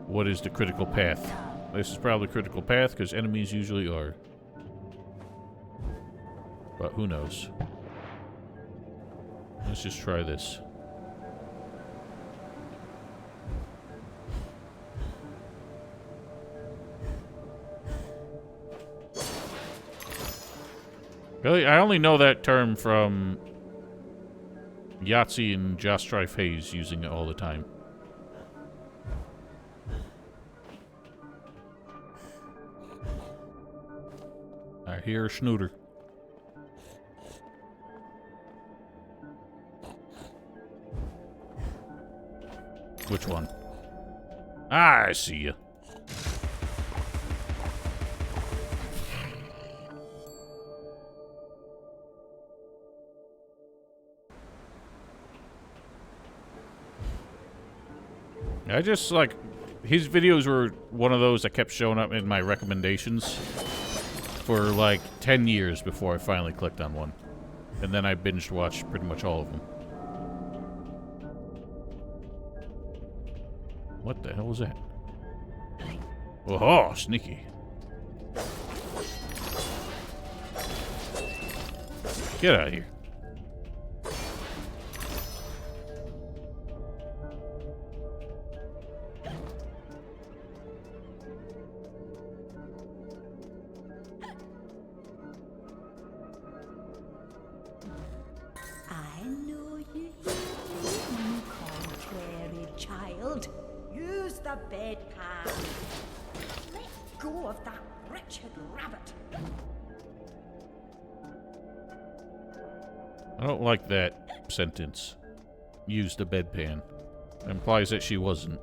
what is the critical path. This is probably critical path because enemies usually are. But who knows? Let's just try this. Really? I only know that term from Yahtzee and Joss Strife Hayes using it all the time. I hear a snooter. I see you. I just, like, his videos were one of those that kept showing up in my recommendations for, like, 10 years before I finally clicked on one. And then I binged watched pretty much all of them. What the hell was that? Oh, sneaky. Get out of here. I know you contrary child. Use the bedpan. Let go of that wretched rabbit. I don't like that sentence. Use the bedpan. It implies that she wasn't.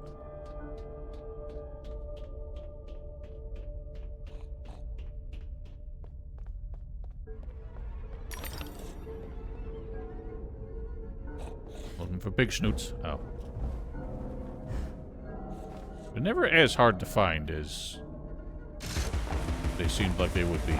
Looking for big schnoots. Oh. They're never as hard to find as they seemed like they would be.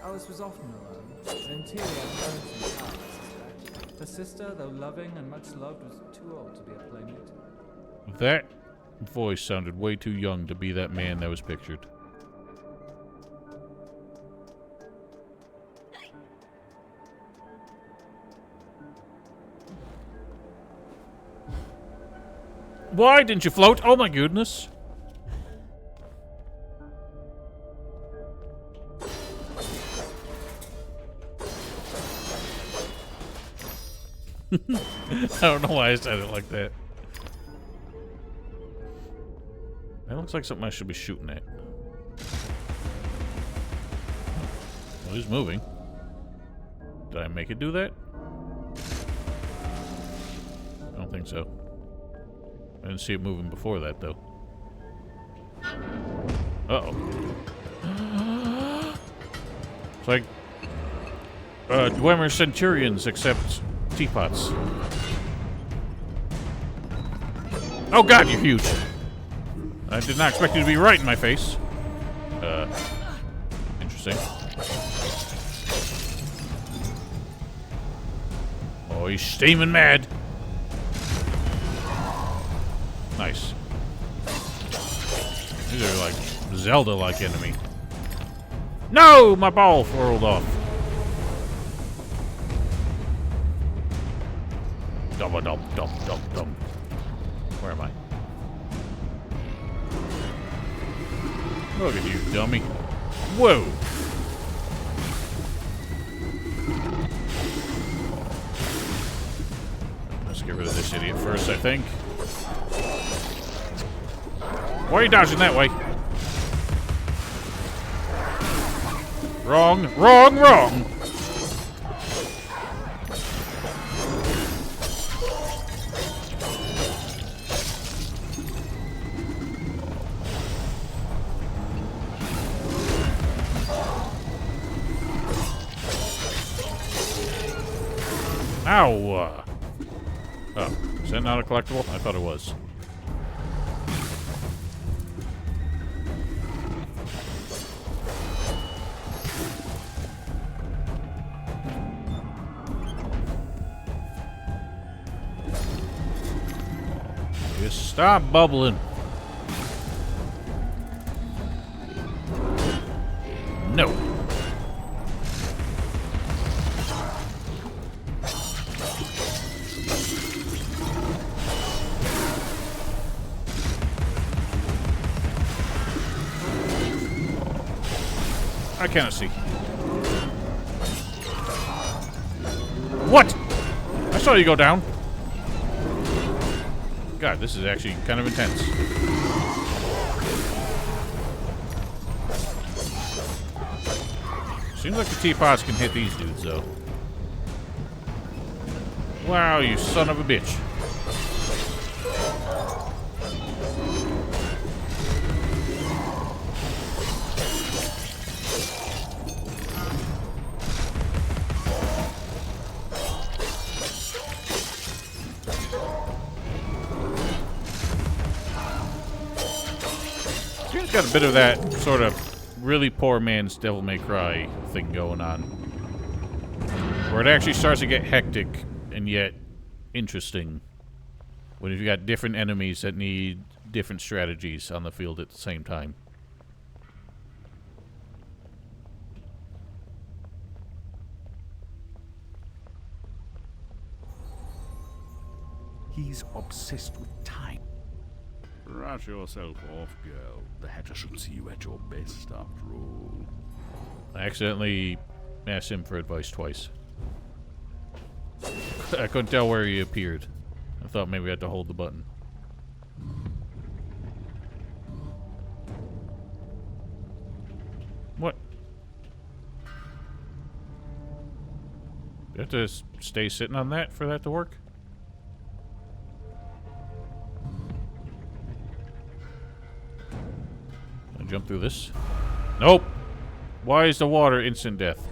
Alice was often alone, and Tyria learned from Alice, I suspect. Her sister, though loving and much loved, was too old to be a playmate. That voice sounded way too young to be that man that was pictured. Why didn't you float? Oh my goodness. I don't know why I said it like that. That looks like something I should be shooting at. Well, he's moving. Did I make it do that? I don't think so. I didn't see it moving before that, though. Uh-oh. It's like Dwemer Centurions, except teapots. Oh god, you're huge! I did not expect you to be right in my face. Interesting. Oh, he's steaming mad. Nice. These are like Zelda-like enemy. No! My ball whirled off. Dum-a-dum-dum-dum-dum. Where am I? Look at you, dummy. Whoa! Let's get rid of this idiot first, I think. Why are you dodging that way? Wrong, wrong, wrong! Ow! Oh, is that not a collectible? I thought it was. Just stop bubbling. No. I cannot see. What? I saw you go down. God, this is actually kind of intense. Seems like the teapots can hit these dudes, though. Wow, you son of a bitch. It's got a bit of that sort of really poor man's Devil May Cry thing going on. Where it actually starts to get hectic and yet interesting. When you've got different enemies that need different strategies on the field at the same time. He's obsessed with time. Brush yourself off, girl. The Hatter should see you at your best, after all. I accidentally asked him for advice twice. I couldn't tell where he appeared. I thought maybe I had to hold the button. What? Do you have to stay sitting on that for that to work? Jump through this. Nope. Why is the water instant death?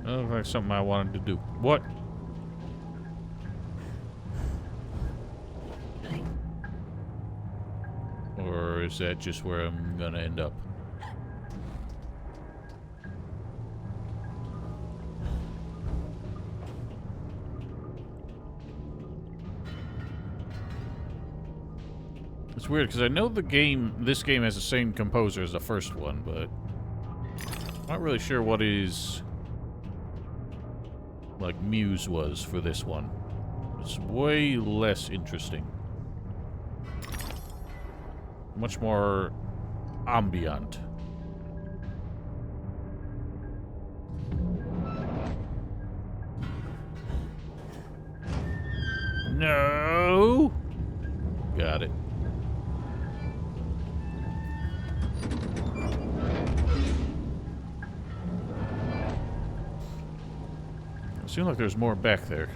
That looks like something I wanted to do. What? Or is that just where I'm gonna end up? It's weird because I know this game has the same composer as the first one, but I'm not really sure what his like muse was for this one. It's way less interesting. Much more ambient. No! Got it. It seems like there's more back there.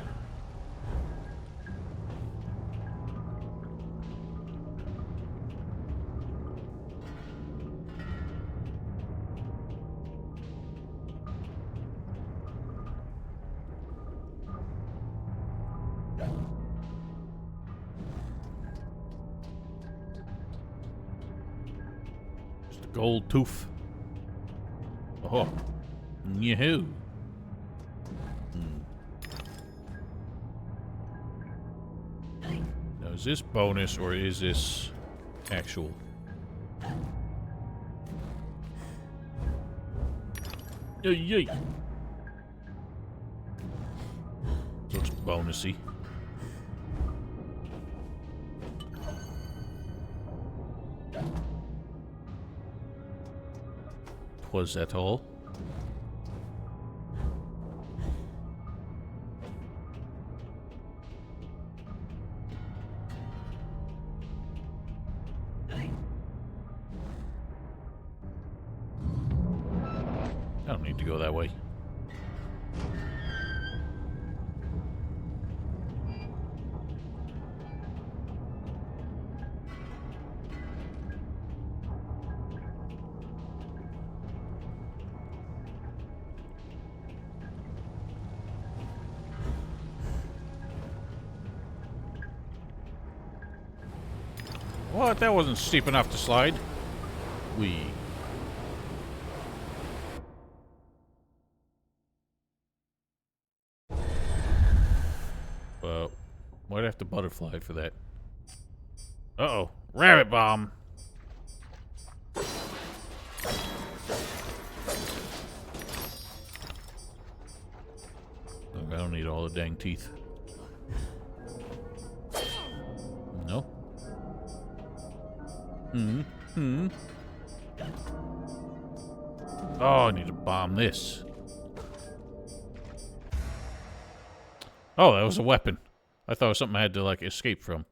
Just a gold tooth. Oh. Yahoo! Now, is this bonus or is this actual? Yay! So it's bonusy. Was that all? I don't need to go that way. What? That wasn't steep enough to slide. Wee. Well, might have to butterfly for that. Uh-oh. Rabbit bomb. Look, I don't need all the dang teeth. No. Oh, I need to bomb this. Oh, that was a weapon. I thought it was something I had to, like, escape from.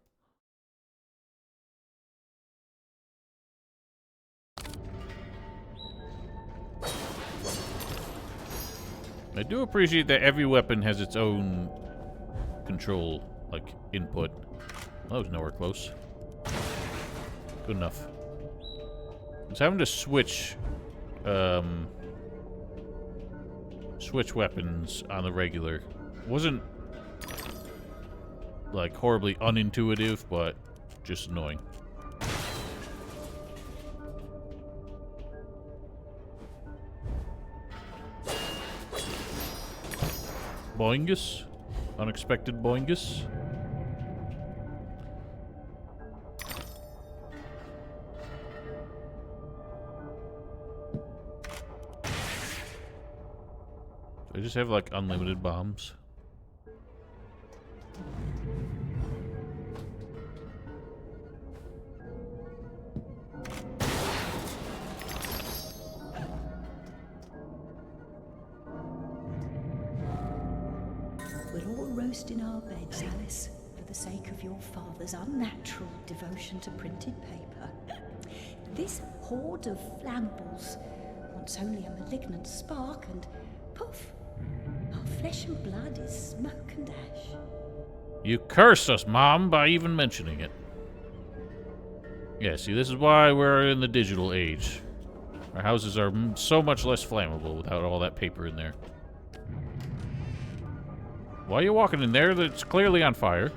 I do appreciate that every weapon has its own control, like, input. Well, that was nowhere close. Good enough. I was having to switch weapons on the regular. It wasn't, like, horribly unintuitive, but just annoying. Boingus? Unexpected boingus? I just have, like, unlimited bombs. We'll all roast in our beds, Alice, for the sake of your father's unnatural devotion to printed paper. This horde of flammables wants only a malignant spark and poof! Our flesh and blood is smoke and ash. You cursed us, Mom, by even mentioning it. Yeah, see, this is why we're in the digital age. Our houses are so much less flammable without all that paper in there. Why are you walking in there? That's clearly on fire.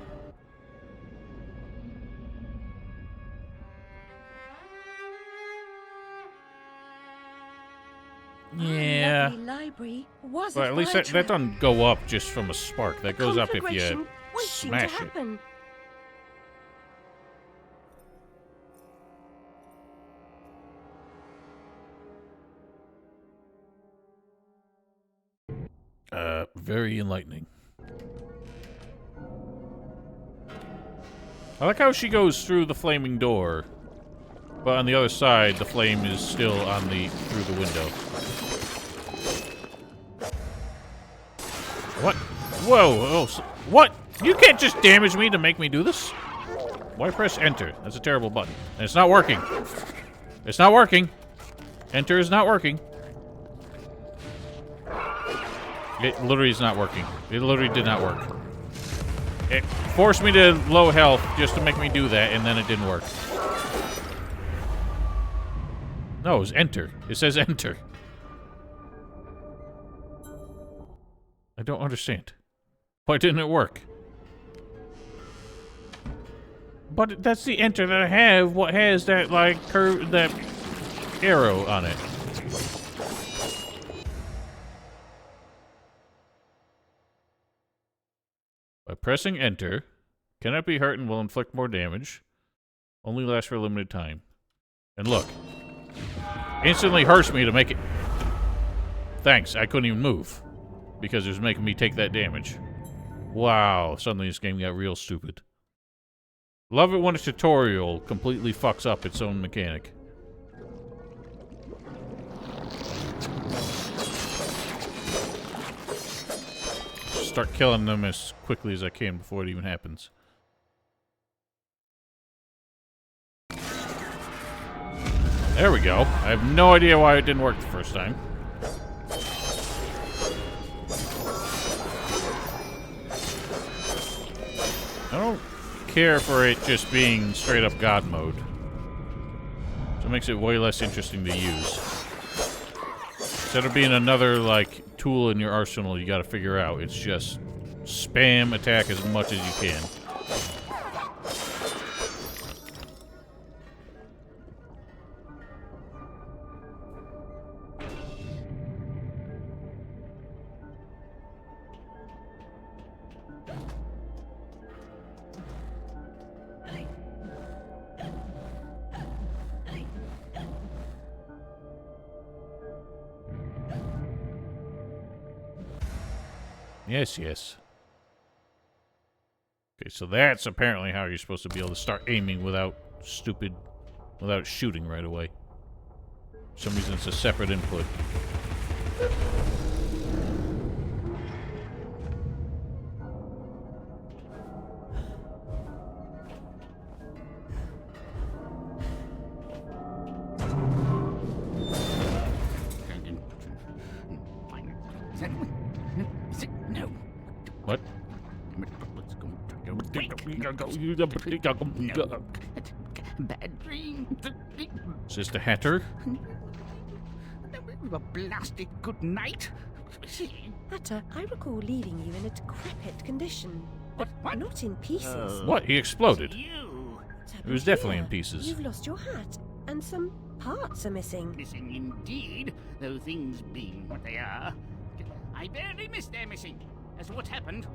Yeah. Library was But at least that doesn't go up just from a spark. That goes up if you smash it. Very enlightening. I like how she goes through the flaming door, but on the other side, the flame is still on through the window. What? Whoa! Oh, what? You can't just damage me to make me do this? Why press enter? That's a terrible button. And it's not working. It's not working. Enter is not working. It literally is not working. It literally did not work. It forced me to low health just to make me do that, and then it didn't work. No, it was enter. It says enter. I don't understand. Why didn't it work? But that's the enter that I have. What has that, like, curve, that arrow on it? By pressing enter, cannot be hurt and will inflict more damage. Only lasts for a limited time. And look. Instantly hurts me to make it... Thanks, I couldn't even move. Because it was making me take that damage. Wow, suddenly this game got real stupid. Love it when a tutorial completely fucks up its own mechanic. Start killing them as quickly as I can before it even happens. There we go. I have no idea why it didn't work the first time. I don't care for it just being straight up God mode. So it makes it way less interesting to use. Instead of being another, like, tool in your arsenal you gotta figure out, it's just spam attack as much as you can. Yes, yes. Okay, so that's apparently how you're supposed to be able to start aiming without shooting right away. For some reason it's a separate input. No. What? Bad dream. Is this the Hatter? A blasted good night. Hatter, I recall leaving you in a decrepit condition. But not in pieces. What? He exploded. It was definitely in pieces. You've lost your hat, and some parts are missing. Missing indeed, though things being what they are. I barely missed their missing. As to what happened,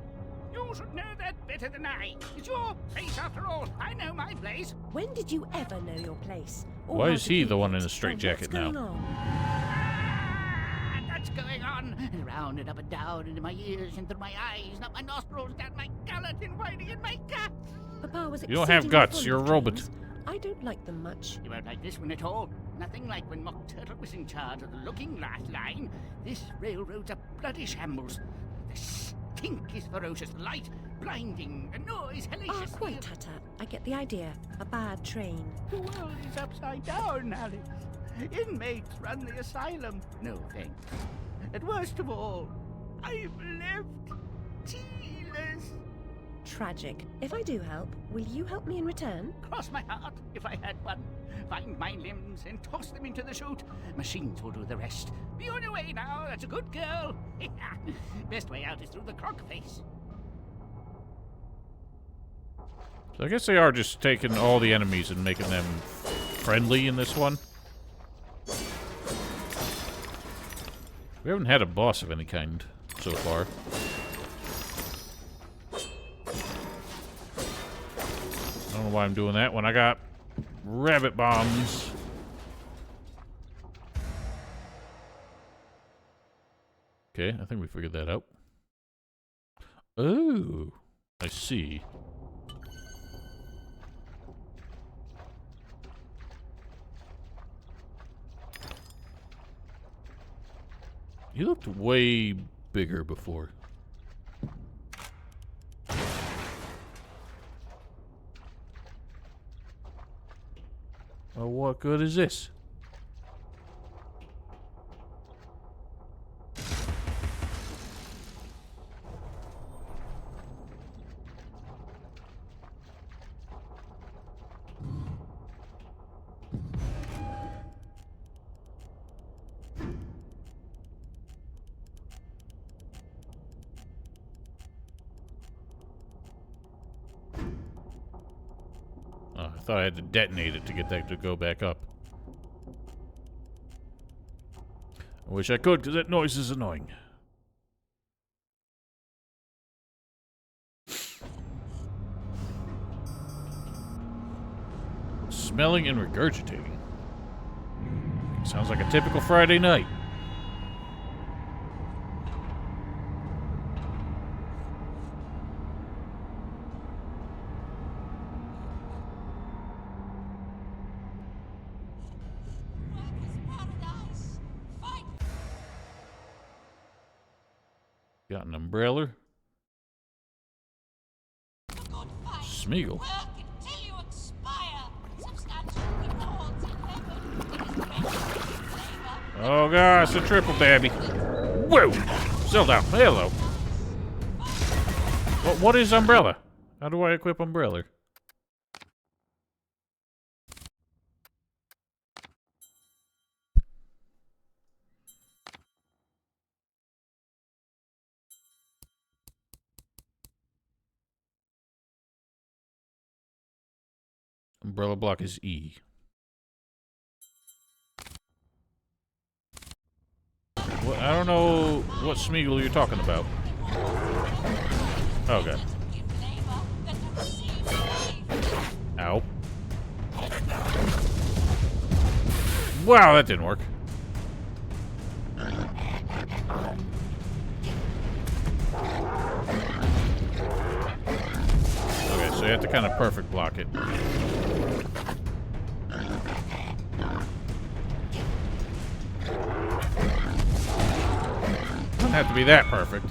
you should know that better than I. It's your place after all. I know my place. When did you ever know your place? Or Why how is to he keep the one it? in a straitjacket And what's now? going on? That's going on. And around and up and down into my ears and through my eyes, up my nostrils, down my gullet, and winding in my guts. Papa was You don't have exceedingly guts, fond you're of a robot. dreams. I don't like them much. You won't like this one at all. Nothing like when Mock Turtle was in charge of the looking glass line. This railroad's a bloody shambles. The stink is ferocious, the light blinding, the noise hellacious. Quite, Hatter. I get the idea. A bad train. The world is upside down, Alice. Inmates run the asylum. No thanks. And worst of all, I'm left tealess. Tragic. If I do help, will you help me in return? Cross my heart, if I had one. Find my limbs and toss them into the chute. Machines will do the rest. Be on your way now, that's a good girl. Best way out is through the croc face. So I guess they are just taking all the enemies and making them friendly in this one. We haven't had a boss of any kind so far. I don't know why I'm doing that when I got rabbit bombs. Okay, I think we figured that out. Oh, I see. He looked way bigger before. Oh, what good is this? Oh, I thought I had to detonate it to get that to go back up. I wish I could, because that noise is annoying. Smelling and regurgitating. Sounds like a typical Friday night. Got an umbrella. Smeagol. Oh gosh, it's a triple babby. Whoa! Zelda, hello. What is umbrella? How do I equip umbrella? Umbrella block is E. Well, I don't know what Smeagol you're talking about. Okay. Ow. Wow, that didn't work. have to kind of perfect block it. Doesn't have to be that perfect.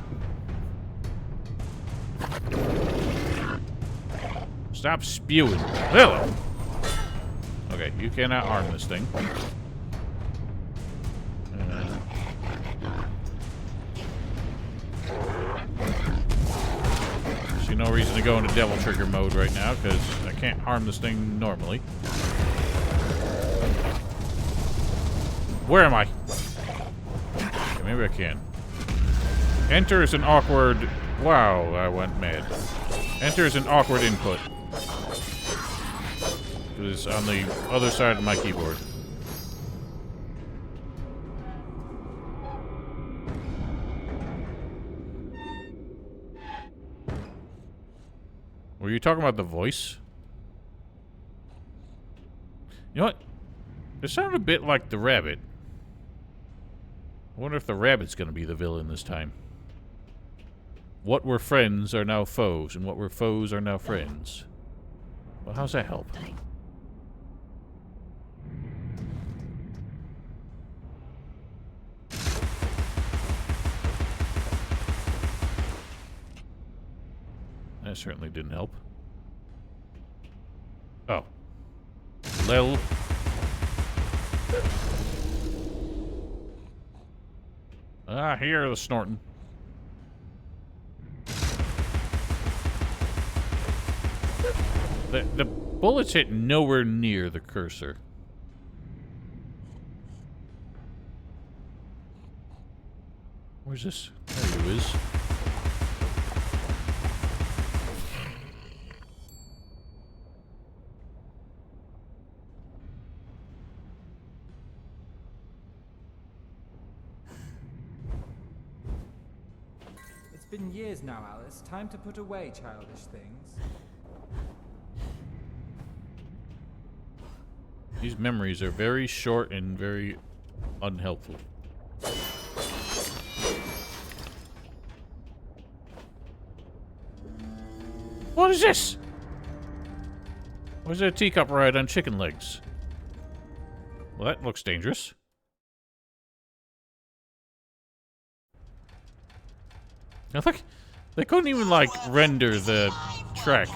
Stop spewing. Lilo! Okay, you cannot harm this thing. See no reason to go into Devil Trigger mode right now, because I can't harm this thing normally. Where am I? Okay, maybe I can. Enter is an awkward... Wow, I went mad. Enter is an awkward input. It's on the other side of my keyboard. Were you talking about the voice? You know what? It sounded a bit like the rabbit. I wonder if the rabbit's gonna be the villain this time. What were friends are now foes, and what were foes are now friends. Well, how's that help? That certainly didn't help. Oh. Lil. I hear the snorting. The bullets hit nowhere near the cursor. Where's this? There he is. It's been years now, Alice. Time to put away childish things. These memories are very short and very unhelpful. What is this? Why is there a teacup ride on chicken legs? Well, that looks dangerous. Now look, they couldn't even, like, render the track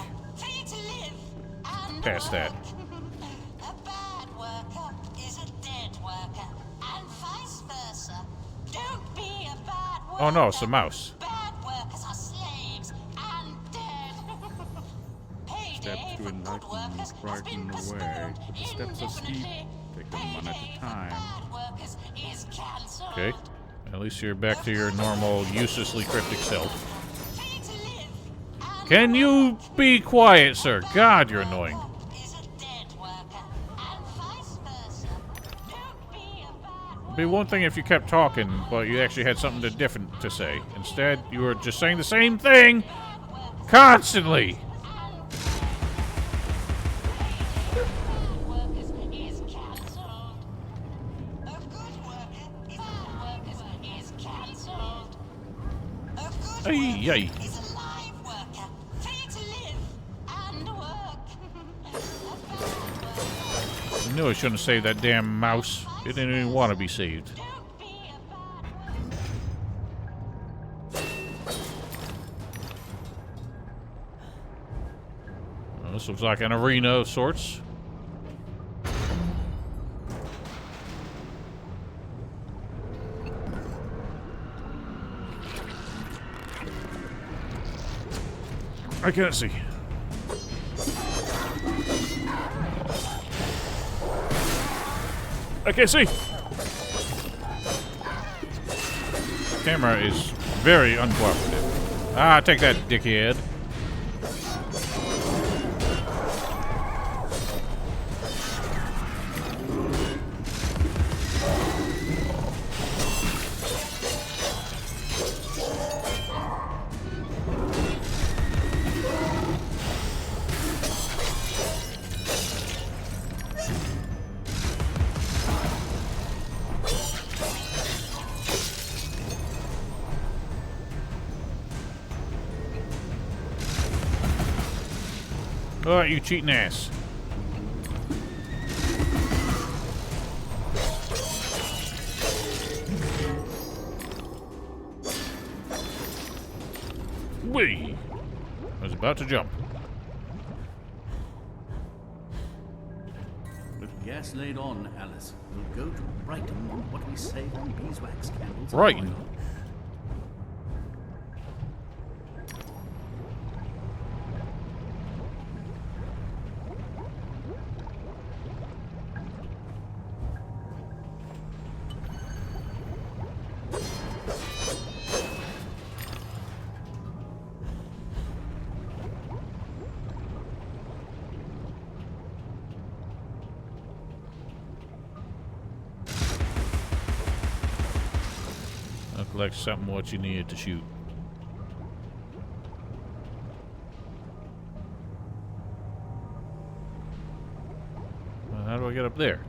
past that. Oh no, it's a mouse. Steps to enlightenment brighten the way, but the steps are steep. Take them one at a time. Okay. At least you're back to your normal, uselessly cryptic self. Can you be quiet, sir? God, you're annoying. It'd be one thing if you kept talking, but you actually had something different to say. Instead, you were just saying the same thing constantly. Ay, ay. I knew I shouldn't have saved that damn mouse. It didn't even want to be saved. Well, this looks like an arena of sorts. I can't see. I can't see. The camera is very uncooperative. Ah, take that, dickhead. Alright, you cheating ass. Whee! I was about to jump. With gas laid on, Alice, we'll go to Brighton on what we save on beeswax candles. Brighton? Looked like something what you needed to shoot. Well, how do I get up there?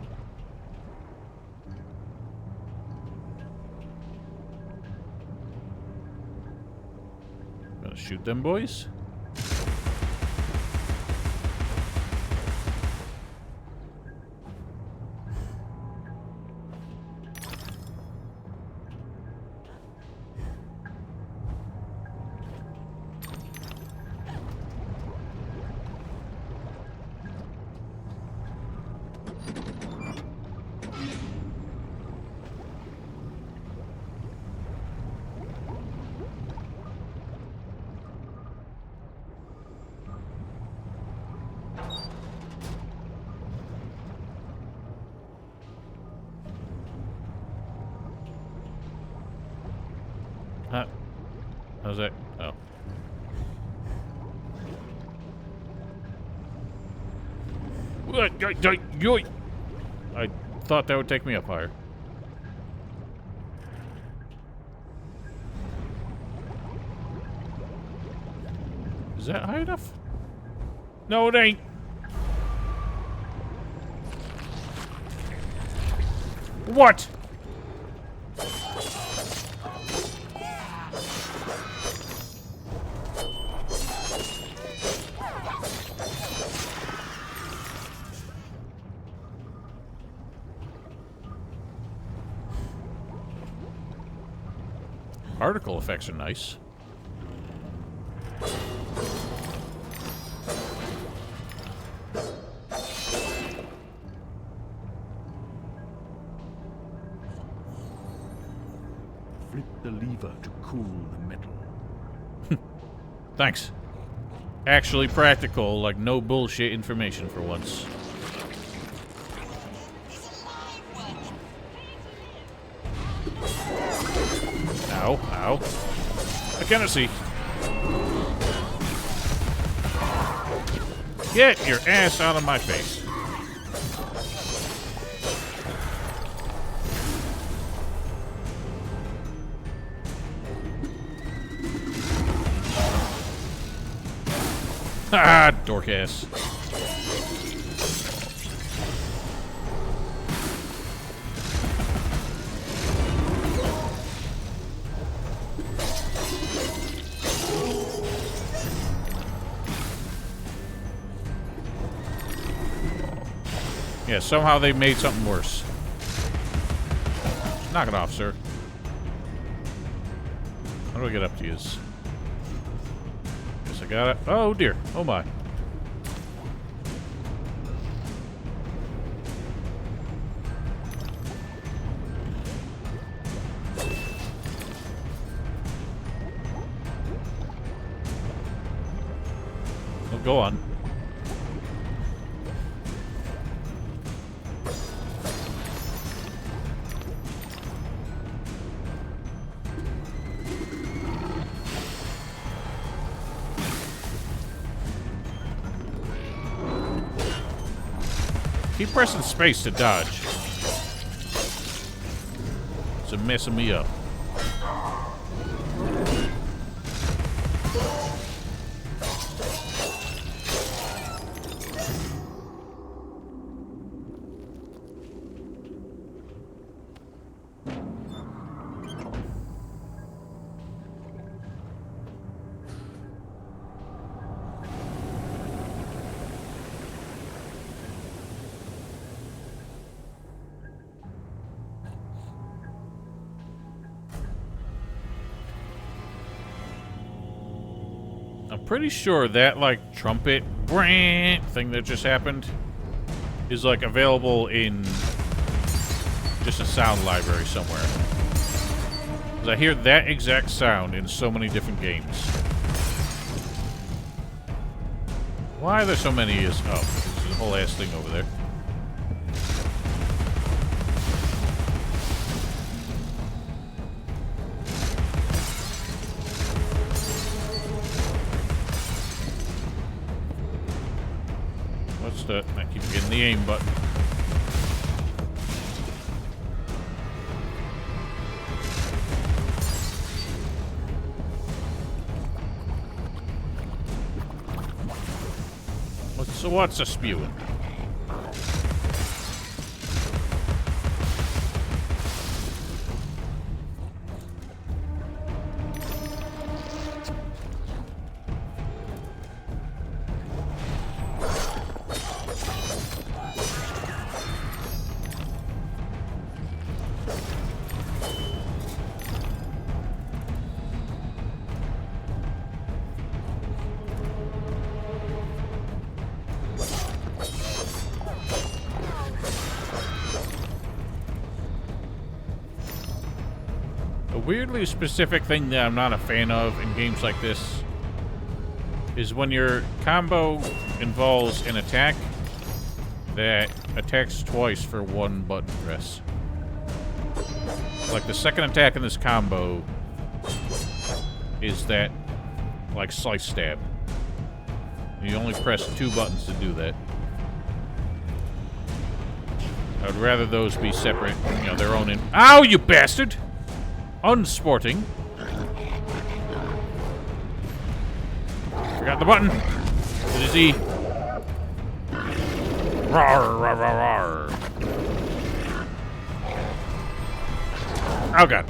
Gonna shoot them boys? How's that? Oh. I thought that would take me up higher. Is that high enough? No, it ain't. What? Particle effects are nice. Flip the lever to cool the metal. Thanks. Actually practical, like no bullshit information for once. Ow, ow. I cannot see. Get your ass out of my face. Ha! Dork ass. Yeah, somehow they made something worse. Knock it off, sir. How do I get up to you? Guess I got it. Oh dear. Oh my. Oh, go on. Keep pressing space to dodge. It's messing me up. I'm pretty sure that, like, trumpet thing that just happened is, like, available in just a sound library somewhere. Because I hear that exact sound in so many different games. Why are there so many is... Oh, there's a whole ass thing over there. What's the... I keep getting the aim button. So what's a spewing? Weirdly specific thing that I'm not a fan of in games like this is when your combo involves an attack that attacks twice for one button press. Like the second attack in this combo is that, like, slice stab. You only press 2 buttons to do that. I would rather those be separate, you know, their own in— Ow, you bastard! Unsporting. Forgot the button. It is E. Rawr, rawr, rawr, rawr. Oh, God.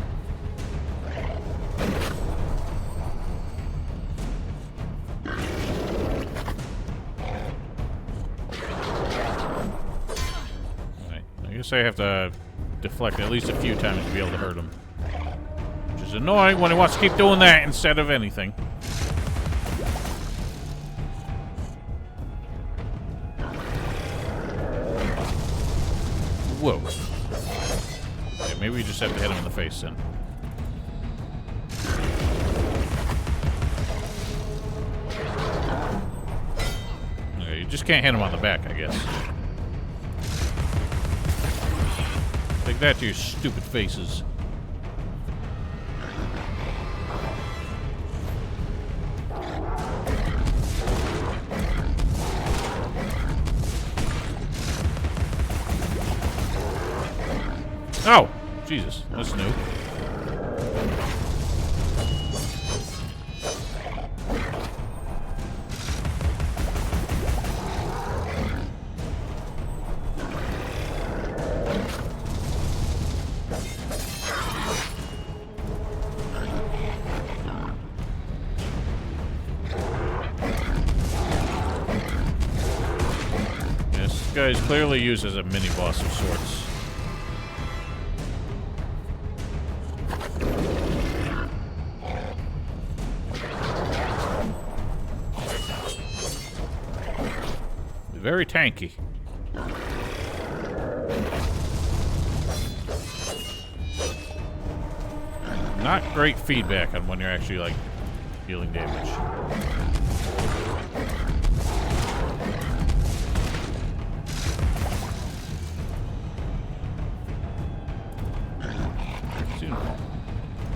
Alright, I guess I have to deflect at least a few times to be able to hurt him. Which is annoying when he wants to keep doing that instead of anything. Whoa. Okay, maybe we just have to hit him in the face then. Okay, you just can't hit him on the back, I guess. Take that to your stupid faces. Oh! Jesus, that's new. This guy is clearly used as a mini-boss of sorts. Very tanky. Not great feedback on when you're actually, like, dealing damage.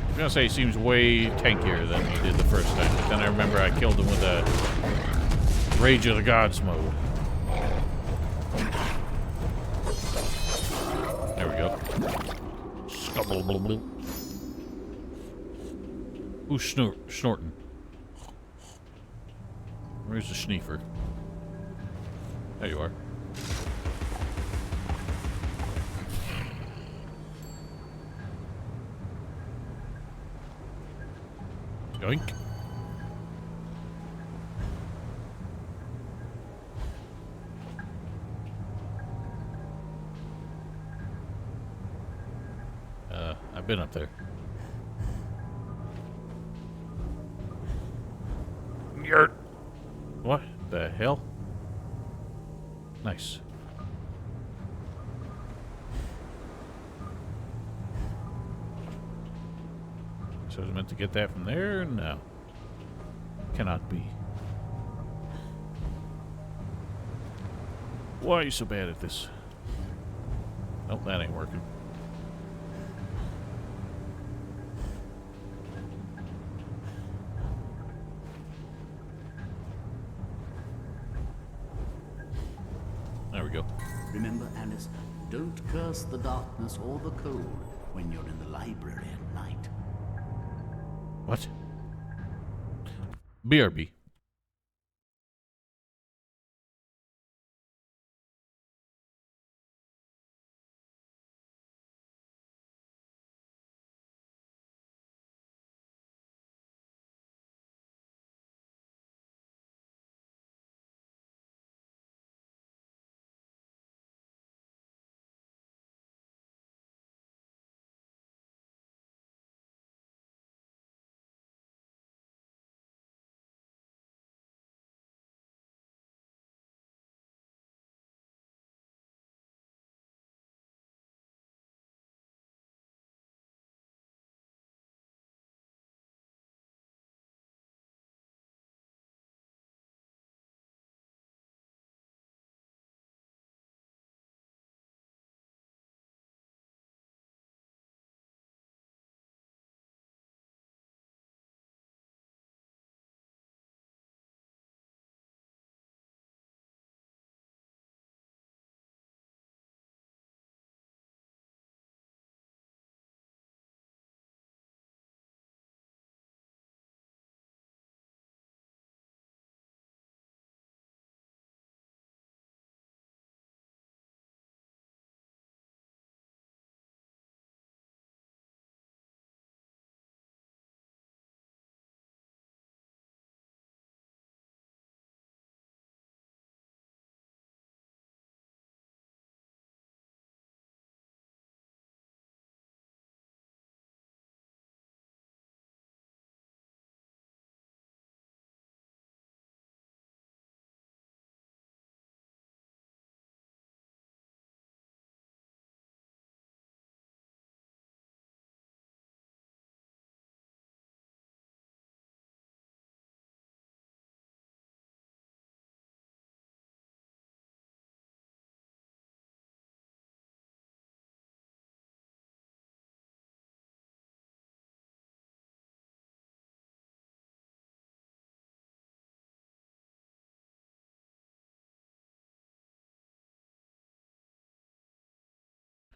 I'm gonna say he seems way tankier than he did the first time, but then I remember I killed him with a Rage of the Gods mode. There we go. Scubble. Who's snorting? Where's the Schneefer? There you are. Yoink. I've been up there. You're... What the hell? Nice. So I was meant to get that from there? No. Cannot be. Why are you so bad at this? Oh, that ain't working. There we go. Remember, Alice, don't curse the darkness or the cold when you're in the library at night. What? BRB.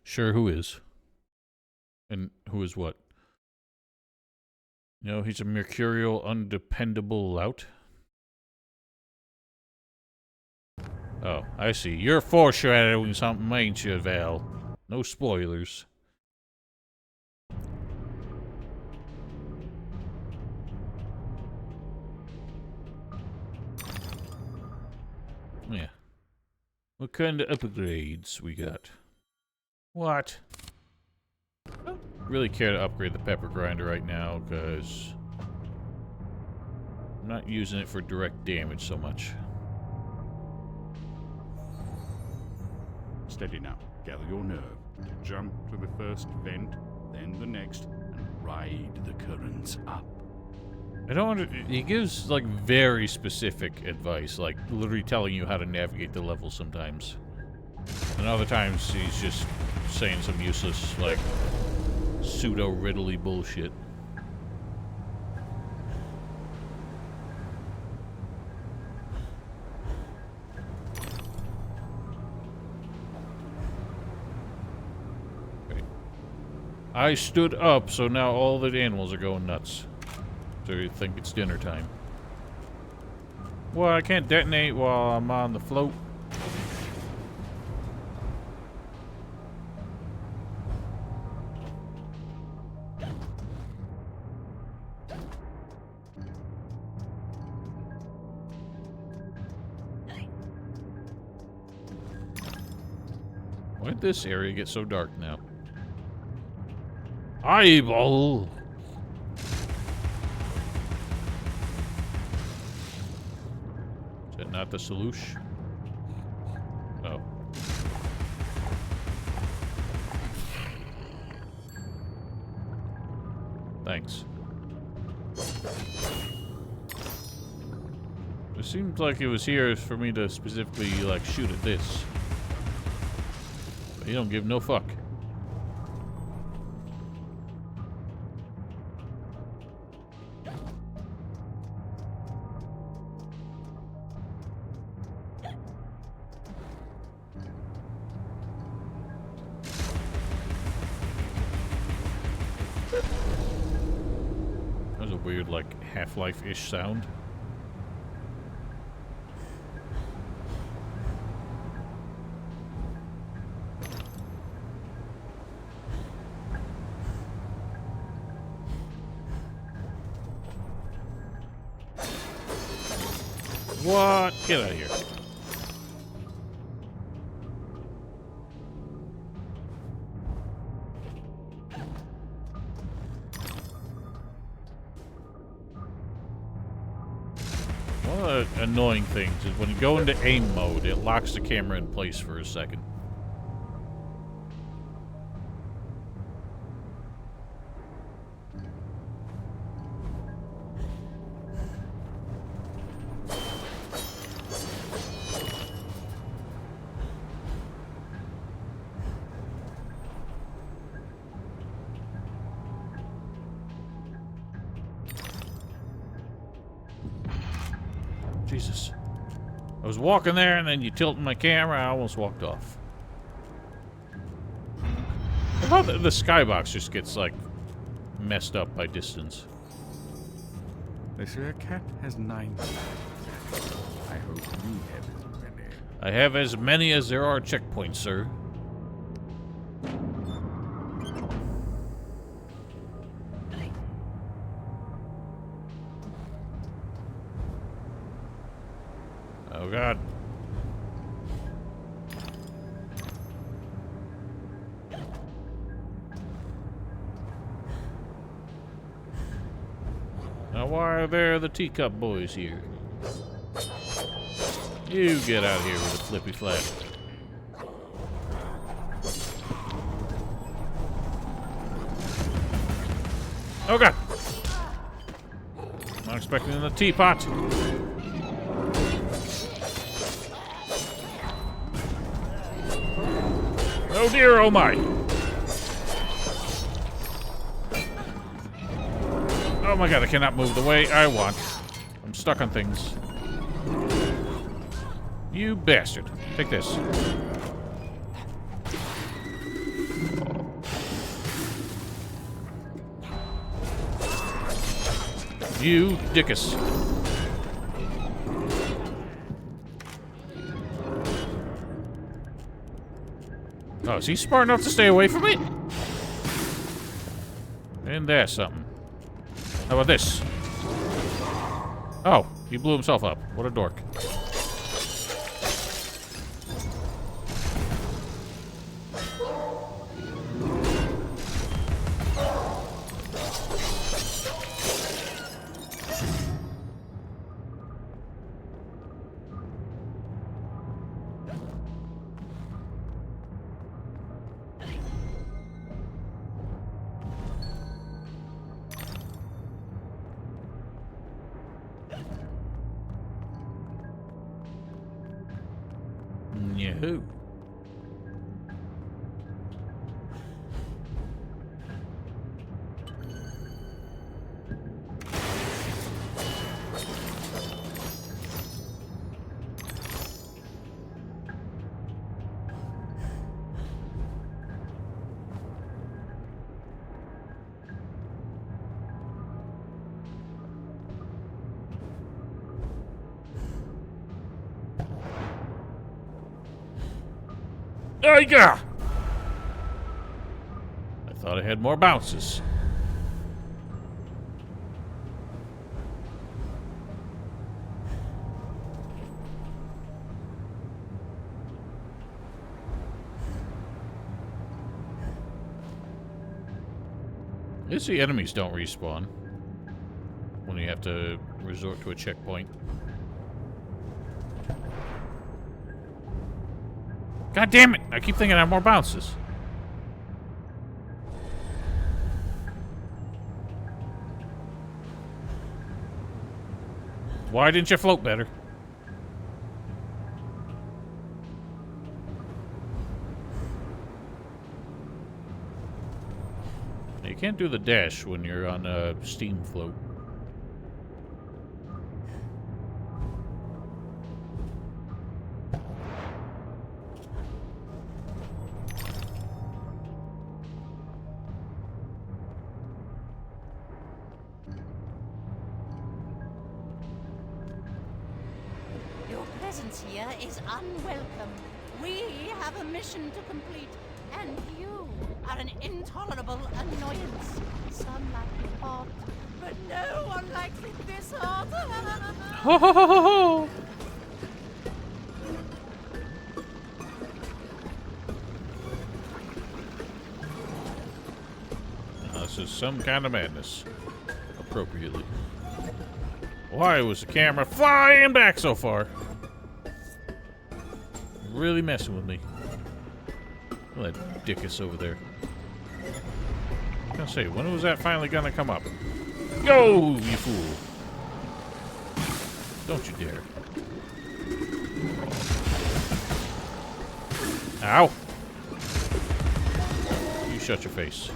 Sure, who is? And who is what? You know, he's a mercurial, undependable lout. Oh, I see. You're foreshadowing something, ain't you, Val? No spoilers. Yeah. What kind of upgrades we got? What? I don't really care to upgrade the pepper grinder right now, because I'm not using it for direct damage so much. Steady now. Gather your nerve. Jump to the first vent, then the next, and ride the currents up. I don't want to... He gives, like, very specific advice, like, literally telling you how to navigate the level sometimes. And other times, he's just saying some useless, like, pseudo-riddly bullshit. Okay. I stood up, so now all the animals are going nuts. So you think it's dinner time. Well, I can't detonate while I'm on the float. Why did this area get so dark now? Eyeball! Is that not the solution? Oh. Thanks. It seemed like it was here for me to specifically, like, shoot at this. But you don't give no fuck. That was a weird, like, Half-Life-ish sound. What? Get out of here. One of the annoying things is when you go into aim mode, it locks the camera in place for a second. Jesus. I was walking there and then you tilted my camera, I almost walked off. I thought the skybox just gets, like, messed up by distance. They say a cat has 9 lives. I hope you have as many. I have as many as there are checkpoints, sir. Oh God. Now why are there the teacup boys here? You get out here with a flippy flap. Oh God. Not expecting the teapot. Oh dear, oh my. Oh my God, I cannot move the way I want. I'm stuck on things. You bastard. Take this. You dickus. Oh, is he smart enough to stay away from it? And there's something. How about this? Oh, he blew himself up. What a dork. Yahoo. Yeah. I thought I had more bounces. At least the enemies don't respawn when you have to resort to a checkpoint. God damn it! I keep thinking I have more bounces. Why didn't you float better? You can't do the dash when you're on a steam float. Your presence here is unwelcome. We have a mission to complete, and you are an intolerable annoyance. Some like it hot, but no one likes it this hot. Ho ho ho ho ho! This is some kind of madness. Appropriately. Why was the camera flying back so far? Really messing with me. Look at that dickus over there. I was gonna say, when was that finally gonna come up? Go, you fool! Don't you dare. Ow! You shut your face.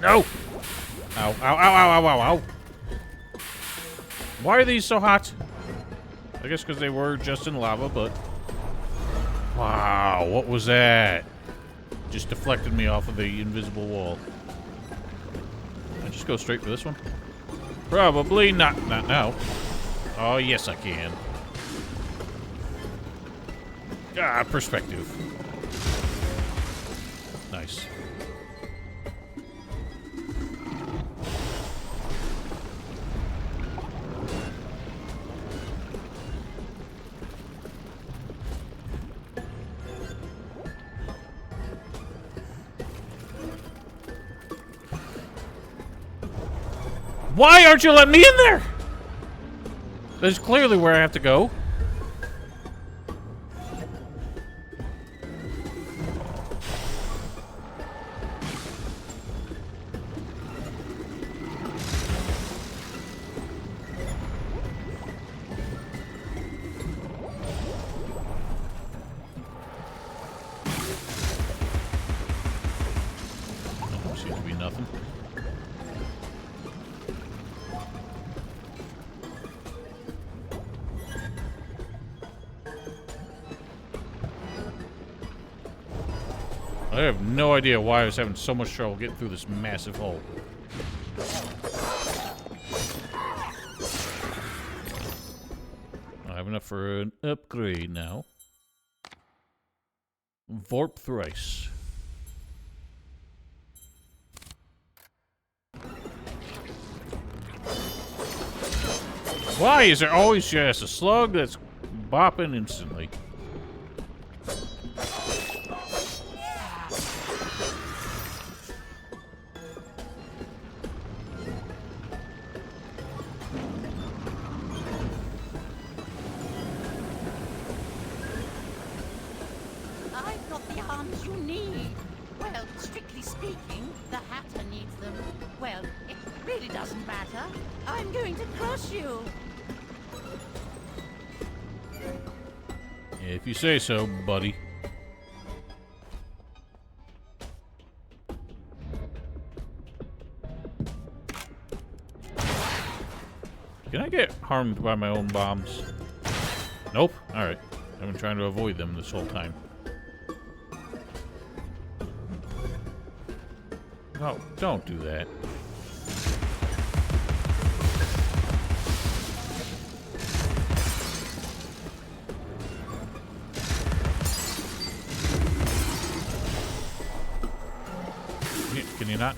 No! Ow, ow, ow, ow, ow, ow, ow. Why are these so hot? I guess because they were just in lava, but... Wow, what was that? Just deflected me off of the invisible wall. Can I just go straight for this one? Probably not. Not now. Oh, yes I can. Ah, perspective. Nice. Why aren't you letting me in there? That's clearly where I have to go. There seems to be nothing. I have no idea why I was having so much trouble getting through this massive hole. I have enough for an upgrade now. Vorp thrice. Why is there always just a slug that's bopping instantly? I've got the arms you need. Well, strictly speaking, the Hatter needs them. Well, it really doesn't matter. I'm going to crush you. If you say so, buddy. Can I get harmed by my own bombs? Nope. Alright. I've been trying to avoid them this whole time. Oh, don't do that. Can Can you not?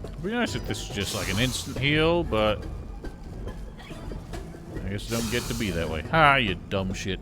It'd be nice if this is just like an instant heal, but I guess it don't get to be that way. Ha, you dumb shit.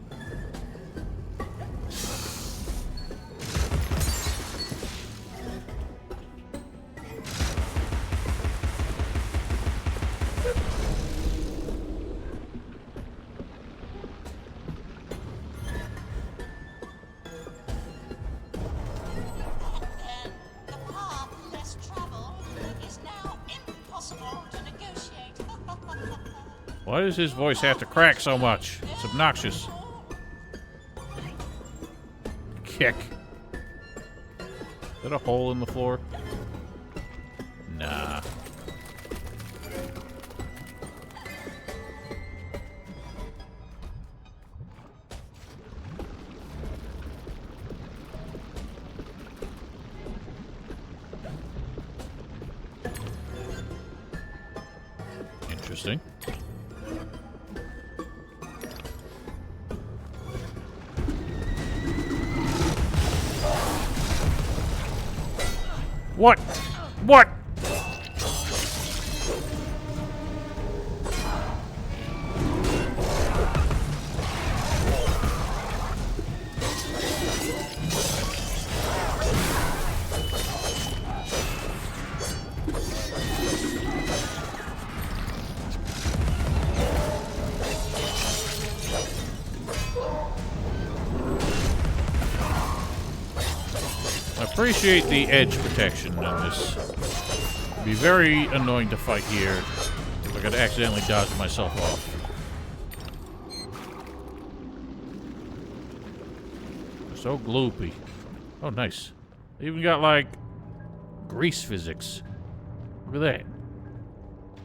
Why does his voice have to crack so much? It's obnoxious. Kick. Is that a hole in the floor? Nah. Interesting. What? What? I appreciate the edge protection on this. It'd be very annoying to fight here if I could accidentally dodge myself off. So gloopy. Oh, nice. They even got, like, grease physics. Look at that.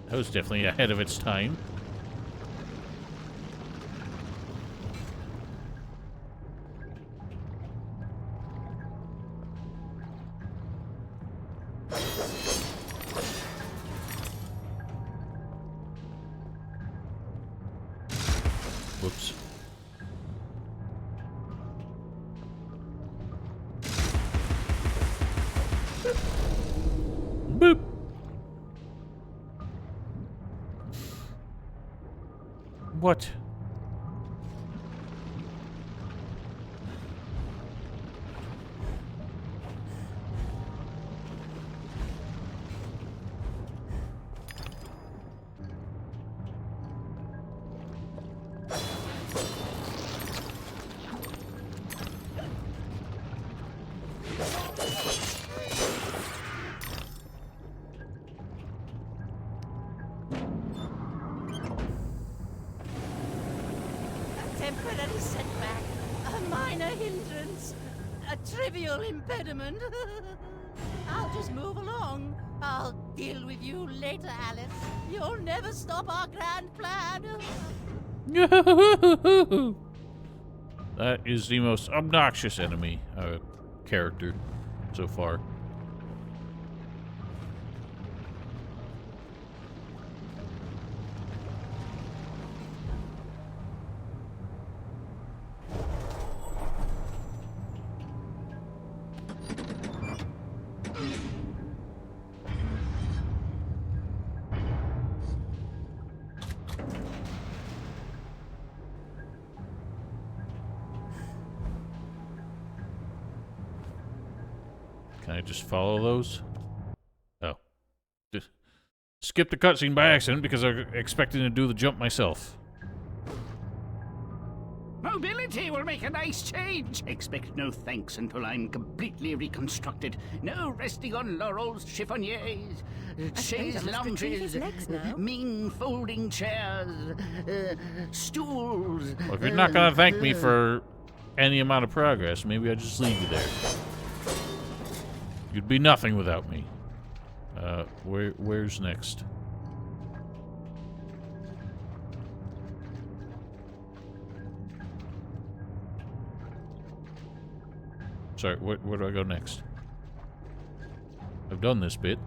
That was definitely ahead of its time. Whoops. Boop. What? Temporary setback, a minor hindrance, a trivial impediment. I'll just move along. I'll deal with you later, Alice. You'll never stop our grand plan. That is the most obnoxious enemy character so far. Can I just follow those? Oh. Just skip the cutscene by accident because I was expecting to do the jump myself. Mobility will make a nice change. Expect no thanks until I'm completely reconstructed. No resting on laurels, chiffoniers, chaise lounges, Ming folding chairs, stools. Well, if you're not gonna thank me for any amount of progress, maybe I'll just leave you there. You'd be nothing without me. Where's next? sorry, where do I go next? I've done this bit.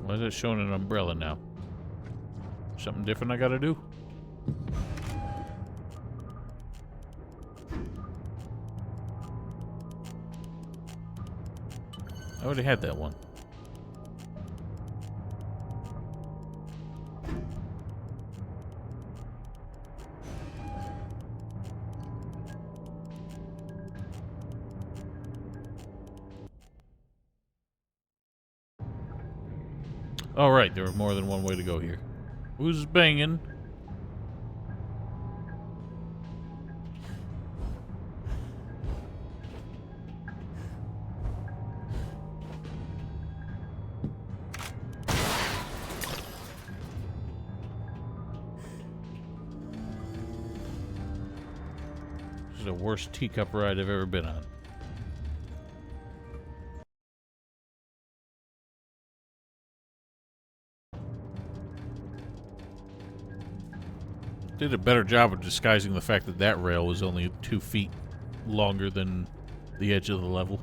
Why is it showing an umbrella now? Something different I gotta do? I already had that one. All right, there was more than one way to go here. Who's banging? This is the worst teacup ride I've ever been on. Did a better job of disguising the fact that that rail was only 2 feet longer than the edge of the level.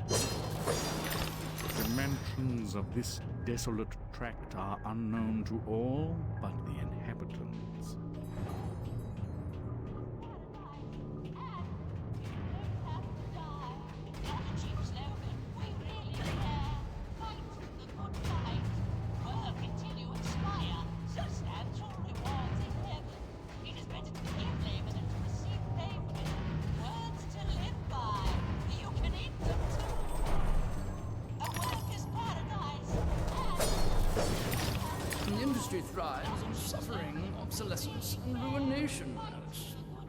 The dimensions of this desolate tract are unknown to all but the inhabitants. Thrives on suffering, obsolescence, and ruination.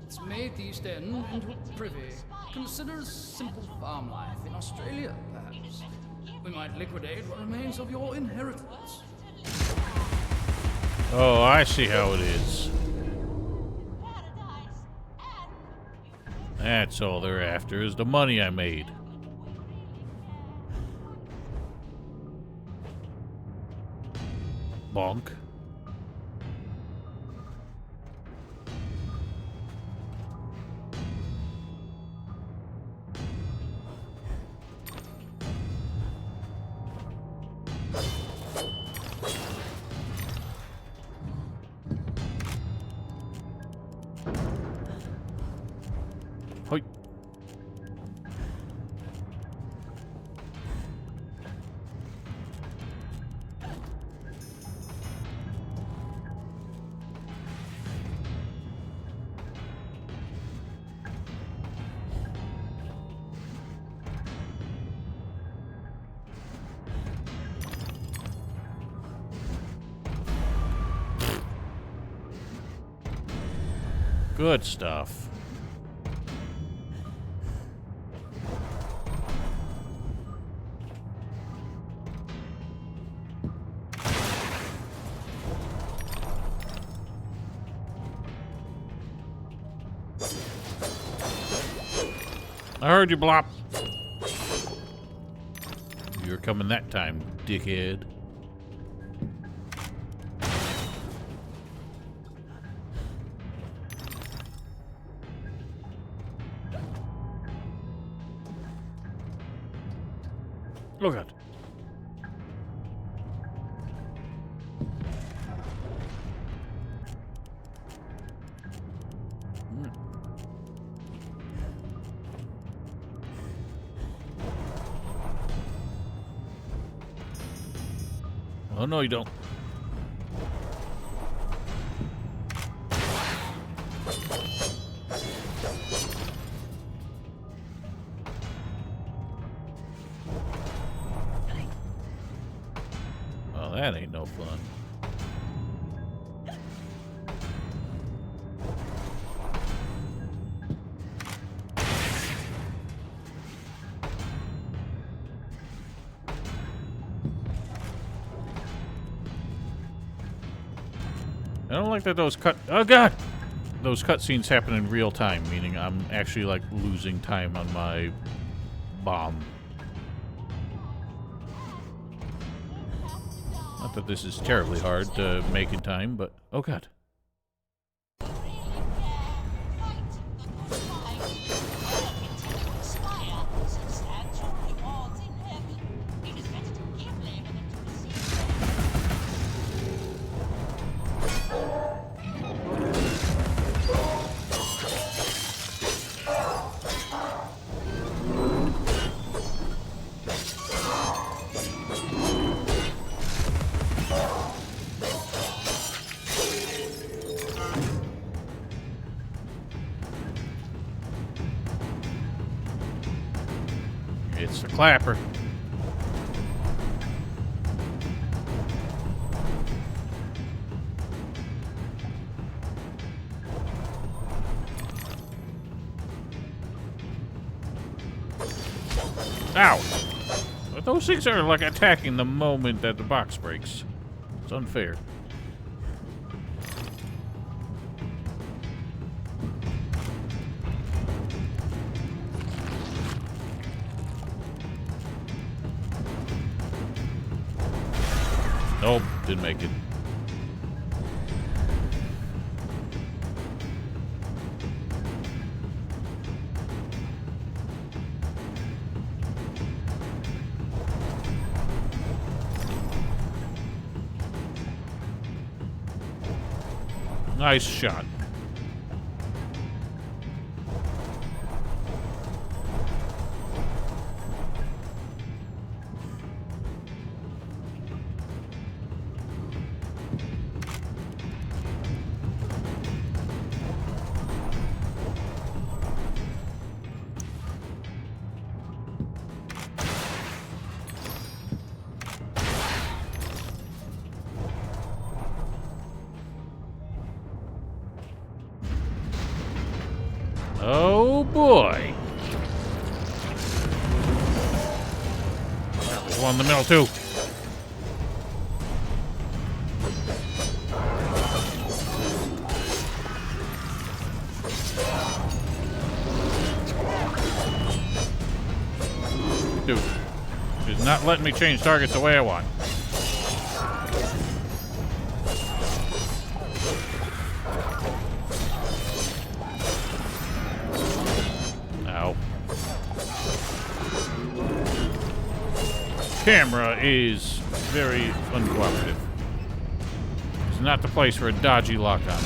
It's made the East End into a privy. Consider a simple farm life in Australia, perhaps. We might liquidate what remains of your inheritance. Oh, I see how it is. That's all they're after, is the money I made. Bonk. Hoi. Good stuff. I heard you, Blop. You're coming that time, dickhead. Look at. Oh, no, you don't. Oh, that ain't no fun. don't like that those oh god! Those cutscenes happen in real time, meaning I'm actually like losing time on my bomb. Not that this is terribly hard to make in time, but oh god. It's a clapper. Ow! But those things are like attacking the moment that the box breaks. It's unfair. Nope, didn't make it. Nice shot. Oh boy. There's one in the middle too. Dude, she's not letting me change targets the way I want. Camera is very uncooperative. It's not the place for a dodgy lock-on.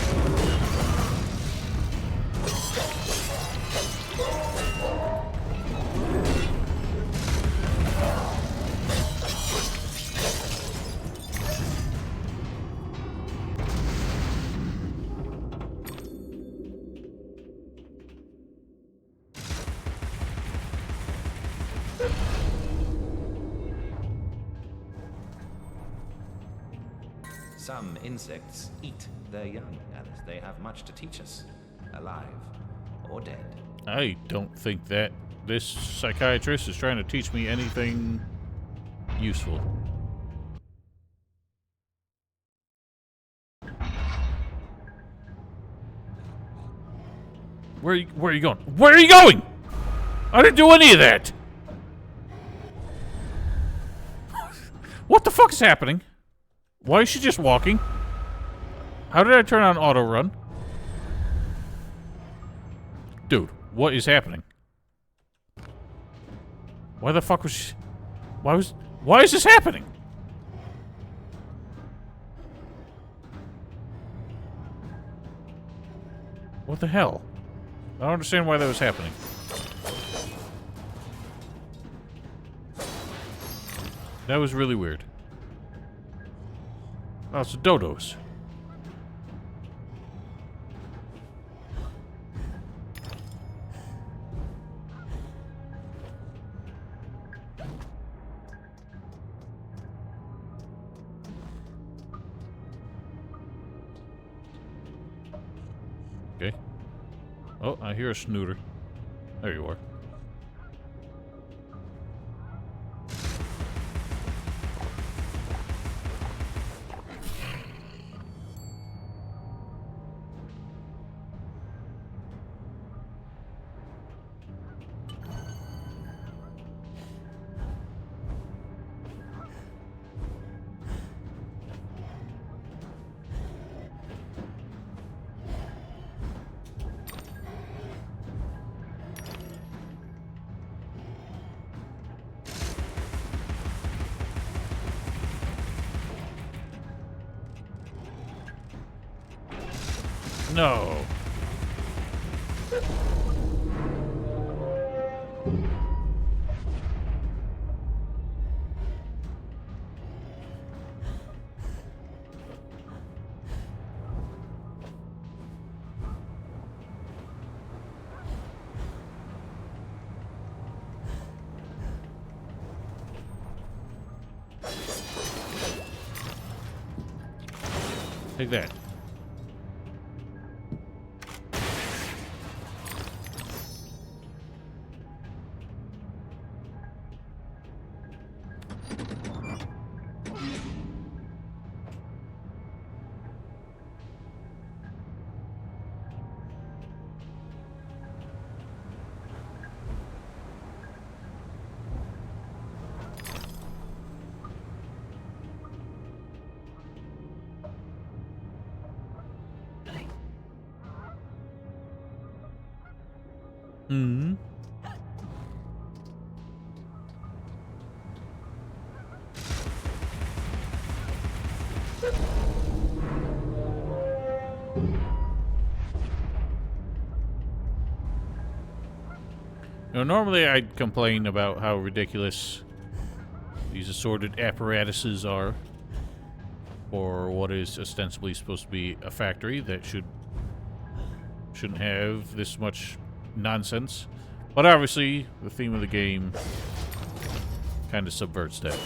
Some insects eat their young, Alice. They have much to teach us, alive or dead. I don't think that this psychiatrist is trying to teach me anything useful. Where are you going? Where are you going? I didn't do any of that. What the fuck is happening? Why is she just walking? How did I turn on auto run? Dude, what is happening? Why the fuck was she... Why is this happening? What the hell? I don't understand why that was happening. That was really weird. Oh, it's the dodos. Okay. Oh, I hear a snooter. There you are. No. Take that. Hmm. Now, normally I'd complain about how ridiculous these assorted apparatuses are for what is ostensibly supposed to be a factory that shouldn't have this much nonsense. But obviously, the theme of the game kind of subverts that.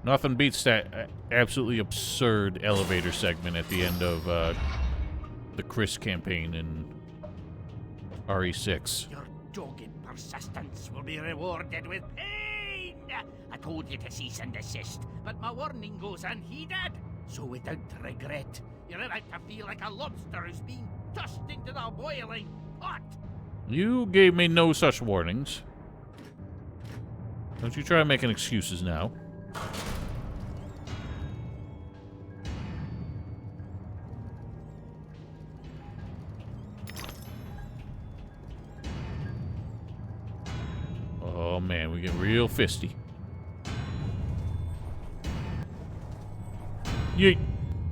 Nothing beats that absolutely absurd elevator segment at the end of the Chris campaign in RE6. Your dogged persistence will be rewarded with pain. I told you to cease and desist, but my warning goes unheeded. So without regret, you're about to feel like a lobster who's being tossed into the boiling pot. You gave me no such warnings. Don't you try making excuses now. Oh man, we get real fisty. Yeet.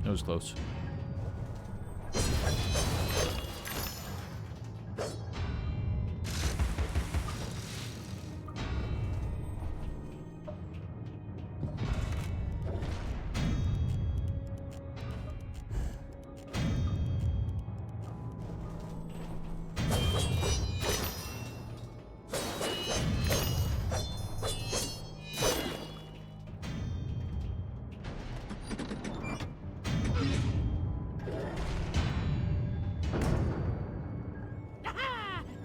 That was close.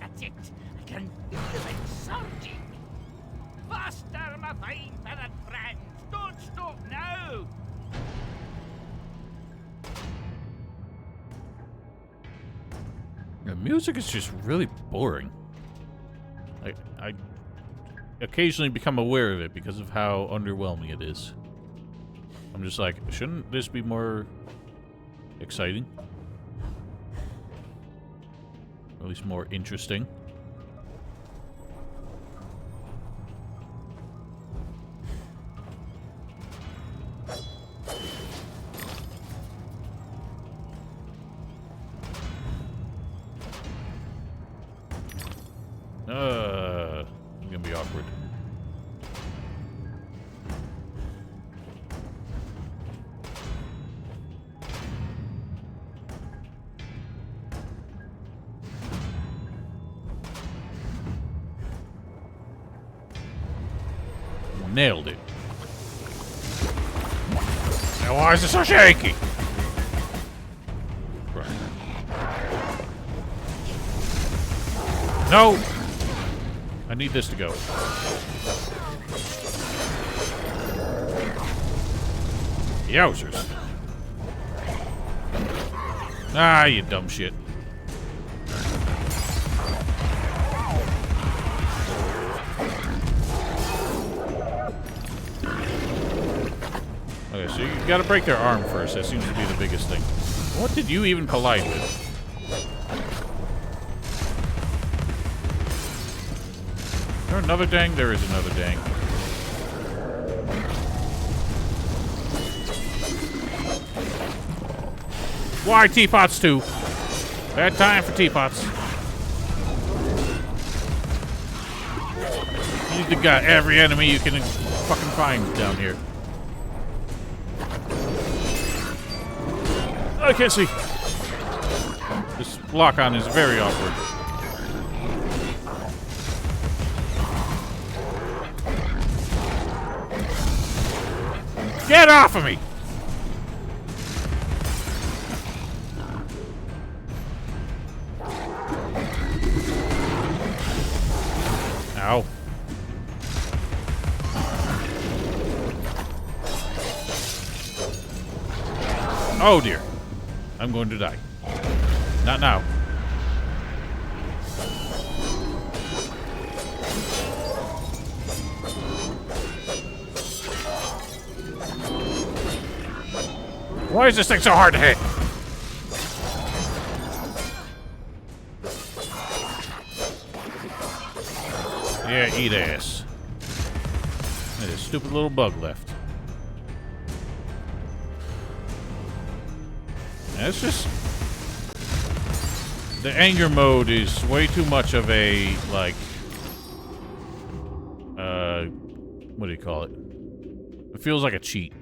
That's it. I can feel it surging. Faster, my fine feathered friend. Don't stop now. The music is just really boring. I occasionally become aware of it because of how underwhelming it is. I'm just like, shouldn't this be more exciting? Or at least more interesting? It's gonna be awkward. Nailed it. Now why is it so shaky? Right. No! I need this to go. Yowzers. Ah, you dumb shit. Okay, so you gotta break their arm first. That seems to be the biggest thing. What did you even collide with? Is there another dang? There is another dang. Why teapots too? Bad time for teapots. You got every enemy you can fucking find down here. I can't see. This lock-on is very awkward. Get off of me! Ow. Oh dear. I'm going to die. Not now. Why is this thing so hard to hit? Yeah, eat ass. There's a stupid little bug left. It's just... the anger mode is way too much of a, like... what do you call it? It feels like a cheat.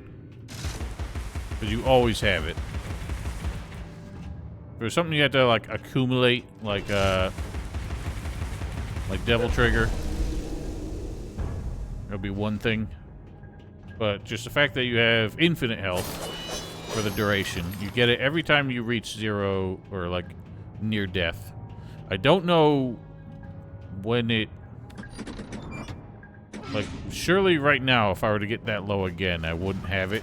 Because you always have it. If there's something you have to, like, accumulate, like Devil Trigger, it'll be one thing. But just the fact that you have infinite health for the duration, you get it every time you reach 0 or, like, near death. I don't know when it... like, surely right now, if I were to get that low again, I wouldn't have it.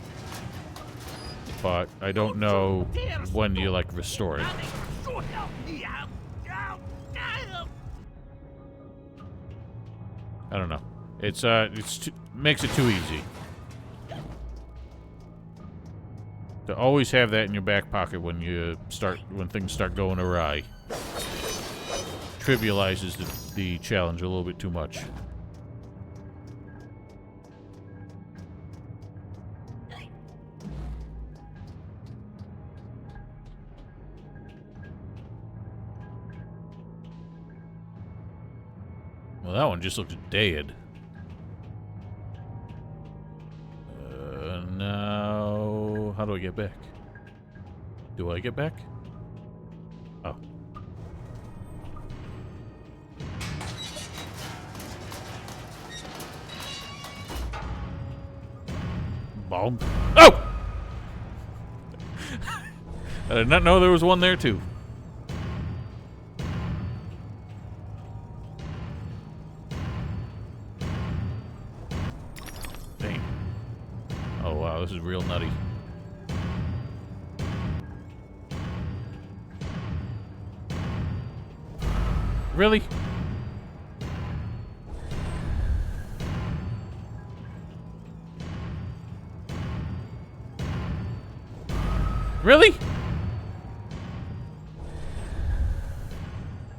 But I don't know when you, like, restore it. I don't know. It's makes it too easy. To always have that in your back pocket when things start going awry. Trivializes the challenge a little bit too much. Well, that one just looked dead. Now, how do I get back? Do I get back? Oh. Bomb. Oh! I did not know there was one there, too. This is real nutty. Really? Really? Am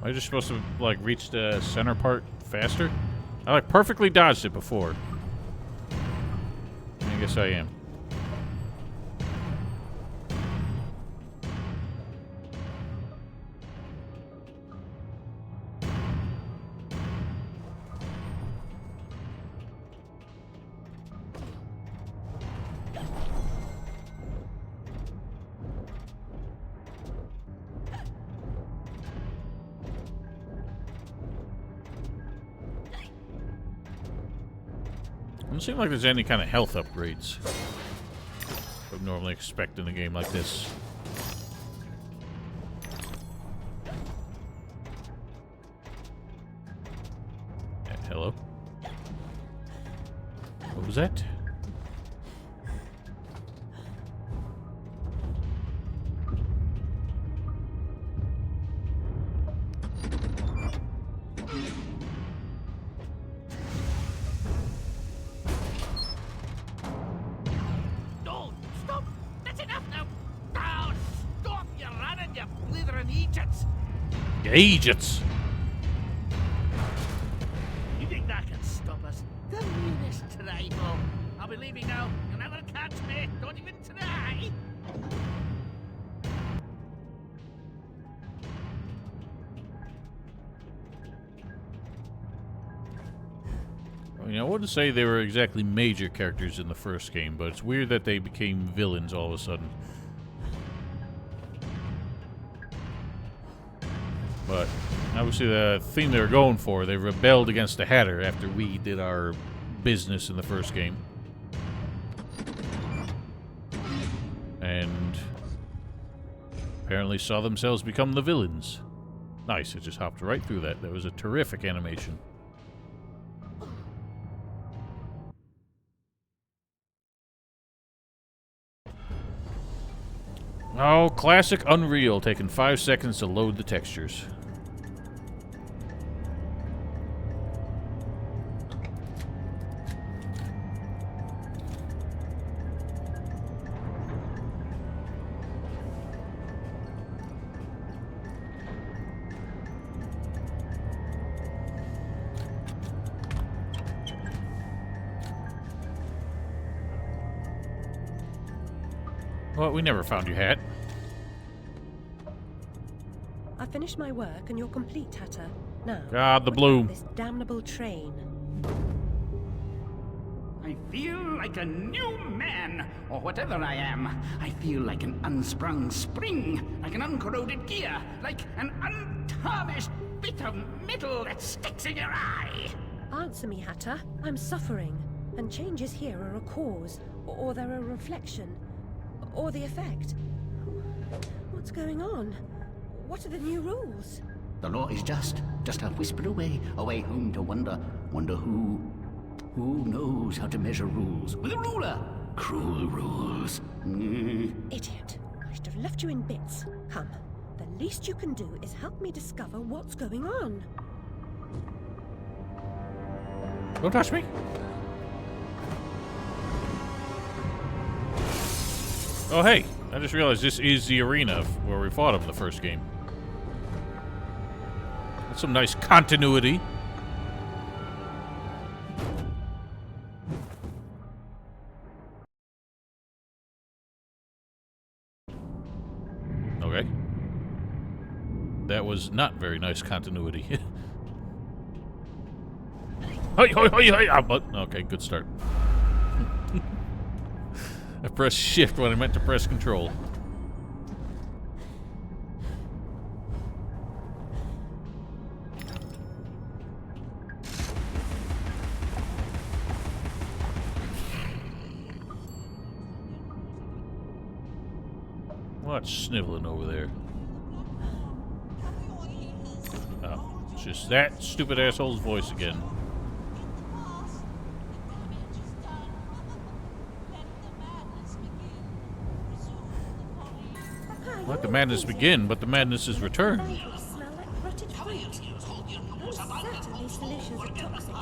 I just supposed to, like, reach the center part faster? I, like, perfectly dodged it before. I guess I am. Doesn't seem like there's any kind of health upgrades I would normally expect in a game like this. Hello? What was that? Agents! You think that can stop us? The meanest tribal. I'll be leaving now. You'll never catch me. Don't even try. You know, I wouldn't say they were exactly major characters in the first game, but it's weird that they became villains all of a sudden. But obviously the theme they were going for, they rebelled against the Hatter after we did our business in the first game. And apparently saw themselves become the villains. Nice, it just hopped right through that. That was a terrific animation. Oh, classic Unreal, taking 5 seconds to load the textures. Well, we never found your hat. I finished my work and you're complete, Hatter. Now, God, the what bloom. about this damnable train. I feel like a new man, or whatever I am. I feel like an unsprung spring, like an uncorroded gear, like an untarnished bit of metal that sticks in your eye. Answer me, Hatter. I'm suffering, and changes here are a cause, or they're a reflection, or the effect. What's going on? What are the new rules? The law is just a whisper away home to wonder who knows how to measure rules with a ruler. Cruel rules. Idiot. I should have left you in bits. Come, the least you can do is help me discover what's going on. Don't touch me. Oh, hey. I just realized this is the arena where we fought him in the first game. That's some nice continuity. Okay. That was not very nice continuity. Okay, good start. I pressed shift when I meant to press control. What's sniveling over there? Oh, it's just that stupid asshole's voice again. Let the madness begin, but the madness is returned. Smell like rotted fruit. Those certainly solutions are toxic.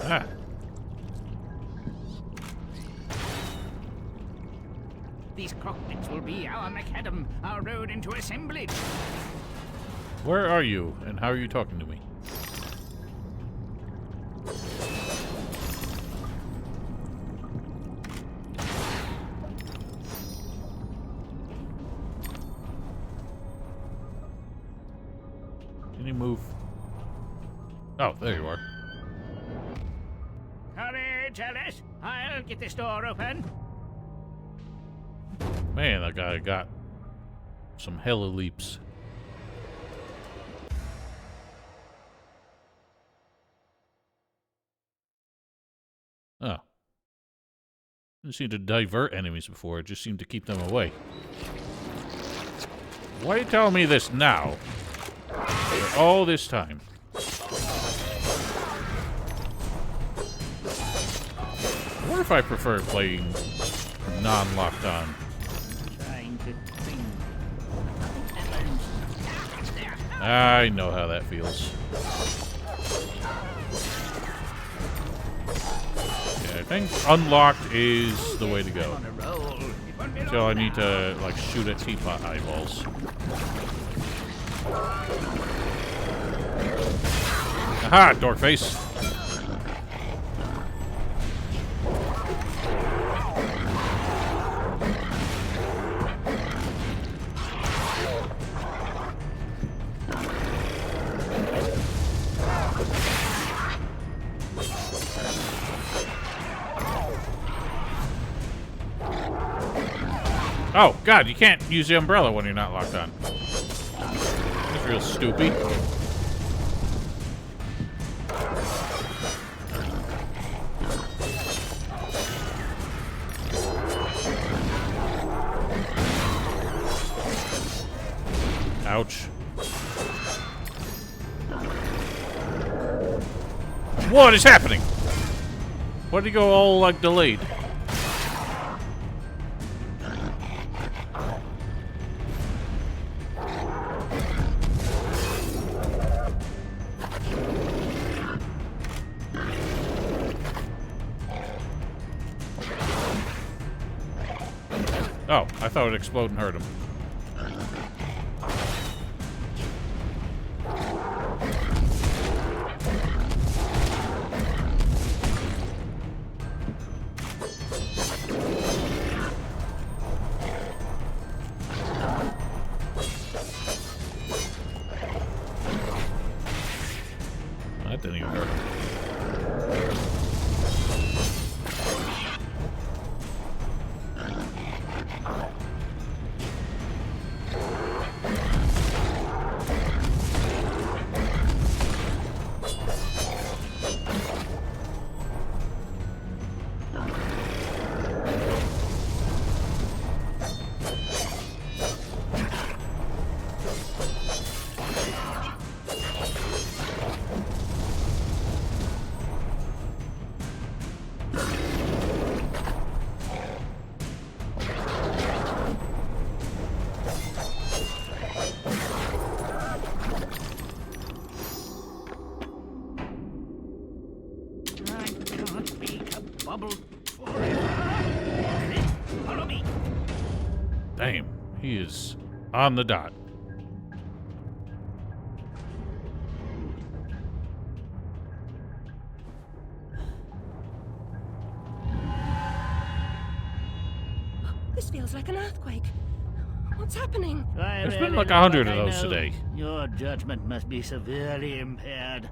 Ah. These cockpits will be our macadam, our road into assemblage. Where are you, and how are you talking to me? Can you move? Oh, there you are. Courage, Alice. I'll get this door open. Man, that guy got some hella leaps. Oh. Didn't seem to divert enemies before, it just seemed to keep them away. Why are you telling me this now? After all this time. I wonder if I prefer playing non-locked on. Trying to think. I know how that feels. Yeah, I think unlocked is the way to go. So I need to, like, shoot at teapot eyeballs. Aha, dorkface. Oh, God, you can't use the umbrella when you're not locked on. That's real stupid. Ouch. What is happening? Why did he go all, like, delayed? Oh, I thought it would explode and hurt him. That didn't even hurt him. Damn, he is on the dot. This feels like an earthquake. What's happening? There's been like 100 of those today. Your judgment must be severely impaired.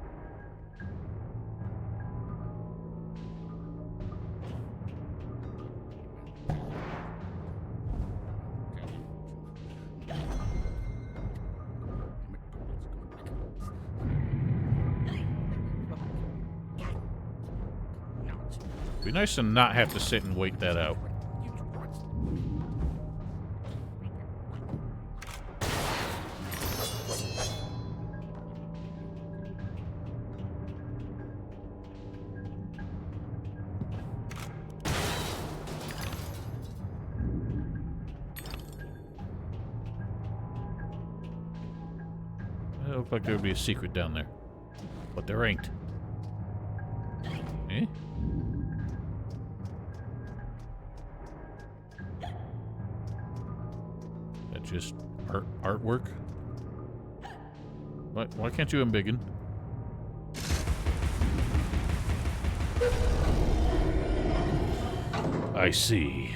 Be nice to not have to sit and wait that out. It looked like there would be a secret down there, but there ain't. Eh? That's just artwork? Why can't you embiggen? I see.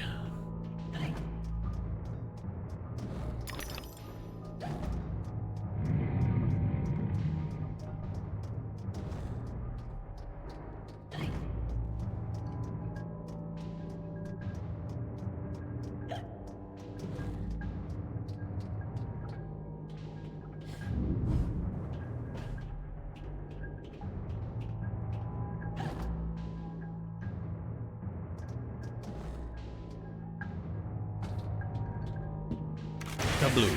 Blue.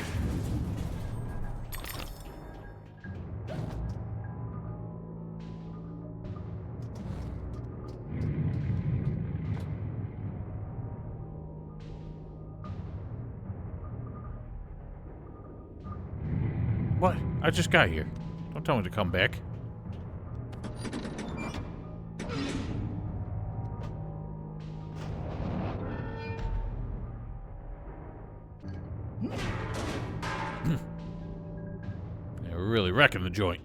What? I just got here. Don't tell me to come back. Yeah, we're really wrecking the joint.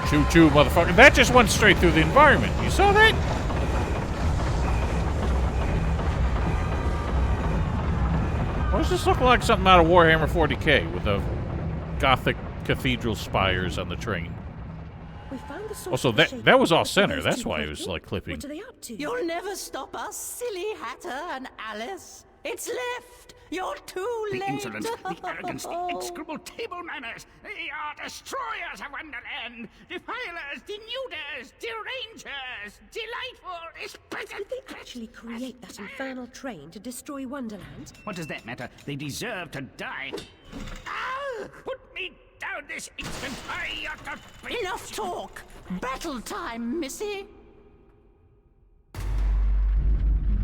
Choo choo, motherfucker. That just went straight through the environment. You saw that? Why does this look like something out of Warhammer 40k with a Gothic cathedral spires on the train. We found the source Also, of the that was shape. off center. Those That's two why it both was do. like clipping. What are they up to? You'll never stop us, silly Hatter and Alice. It's left. You're too The late. insolence, the arrogance, the execrable table manners. They are destroyers of Wonderland, defilers, denuders, derangers, delightful, Did they actually create that infernal train to destroy Wonderland? What does that matter? They deserve to die. Ah! Put me down this instant! I ought to... Enough talk. Battle time, Missy.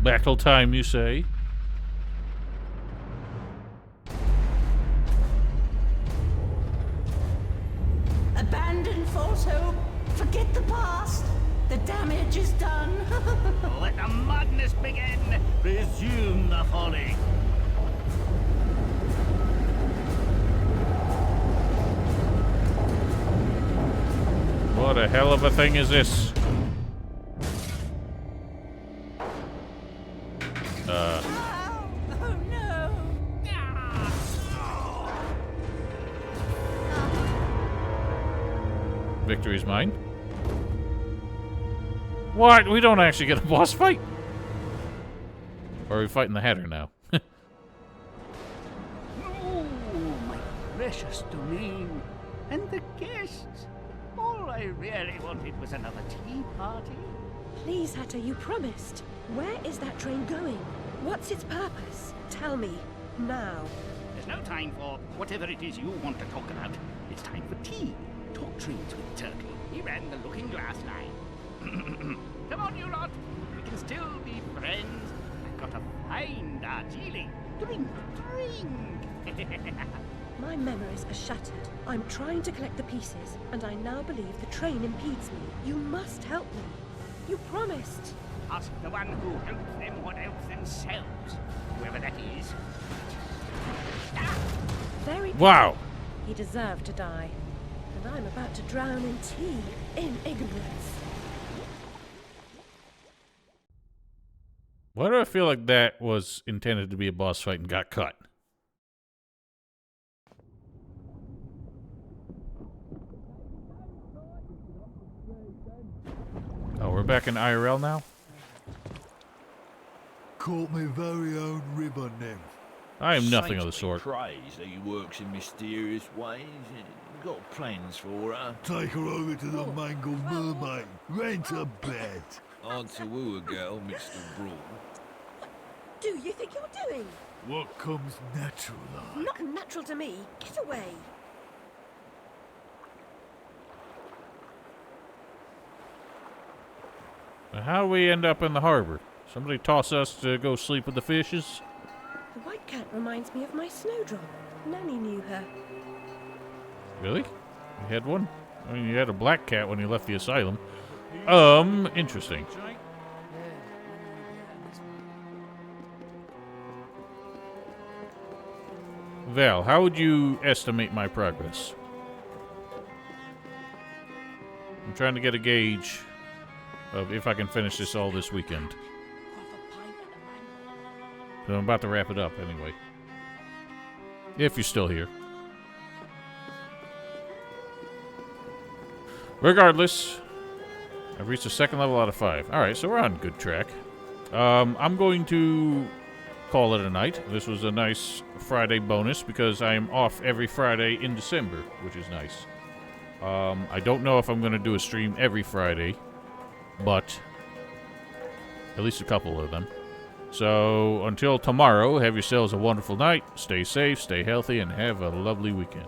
Battle time, you say? Abandon false hope. Forget the past. The damage is done. Let the madness begin! Resume the folly! What a hell of a thing is this? Oh no! Victory's mine. What? We don't actually get a boss fight? Or are we fighting the Hatter now? Oh, my precious domain. And the guests. All I really wanted was another tea party. Please, Hatter, you promised. Where is that train going? What's its purpose? Tell me. Now. There's no time for whatever it is you want to talk about. It's time for tea. Talk trains with Turtle. He ran the Looking Glass line. Come on, you lot. We can still be friends. I've got a fine Darjeeling. Drink, drink. My memories are shattered. I'm trying to collect the pieces, and I now believe the train impedes me. You must help me. You promised. Ask the one who helps them what helps themselves. Whoever that is. Very good. Wow. He deserved to die. And I'm about to drown in tea, in ignorance. Why do I feel like that was intended to be a boss fight and got cut? Oh, we're back in IRL now? Caught my very own river nymph. I am nothing of the sort. Praise that he works in mysterious ways. Got plans for her. Take her over to the Mangled Mermaid. Rent a bed. On to woo a girl, Mr. Brawl. Do you think you're doing? What comes natural like? Not natural to me. Get away. How do we end up in the harbor? Somebody toss us to go sleep with the fishes? The white cat reminds me of my snowdrop. Nanny knew her. Really? You had one? I mean, you had a black cat when you left the asylum. Interesting. Val, how would you estimate my progress? I'm trying to get a gauge of if I can finish this all this weekend. So I'm about to wrap it up anyway. If you're still here. Regardless, I've reached a second level out of 5. Alright, so we're on good track. I'm going to call it a night. This was a nice Friday bonus because I am off every Friday in December, which is nice. I don't know if I'm going to do a stream every Friday, but at least a couple of them. So until tomorrow, have yourselves a wonderful night. Stay safe, stay healthy, and have a lovely weekend.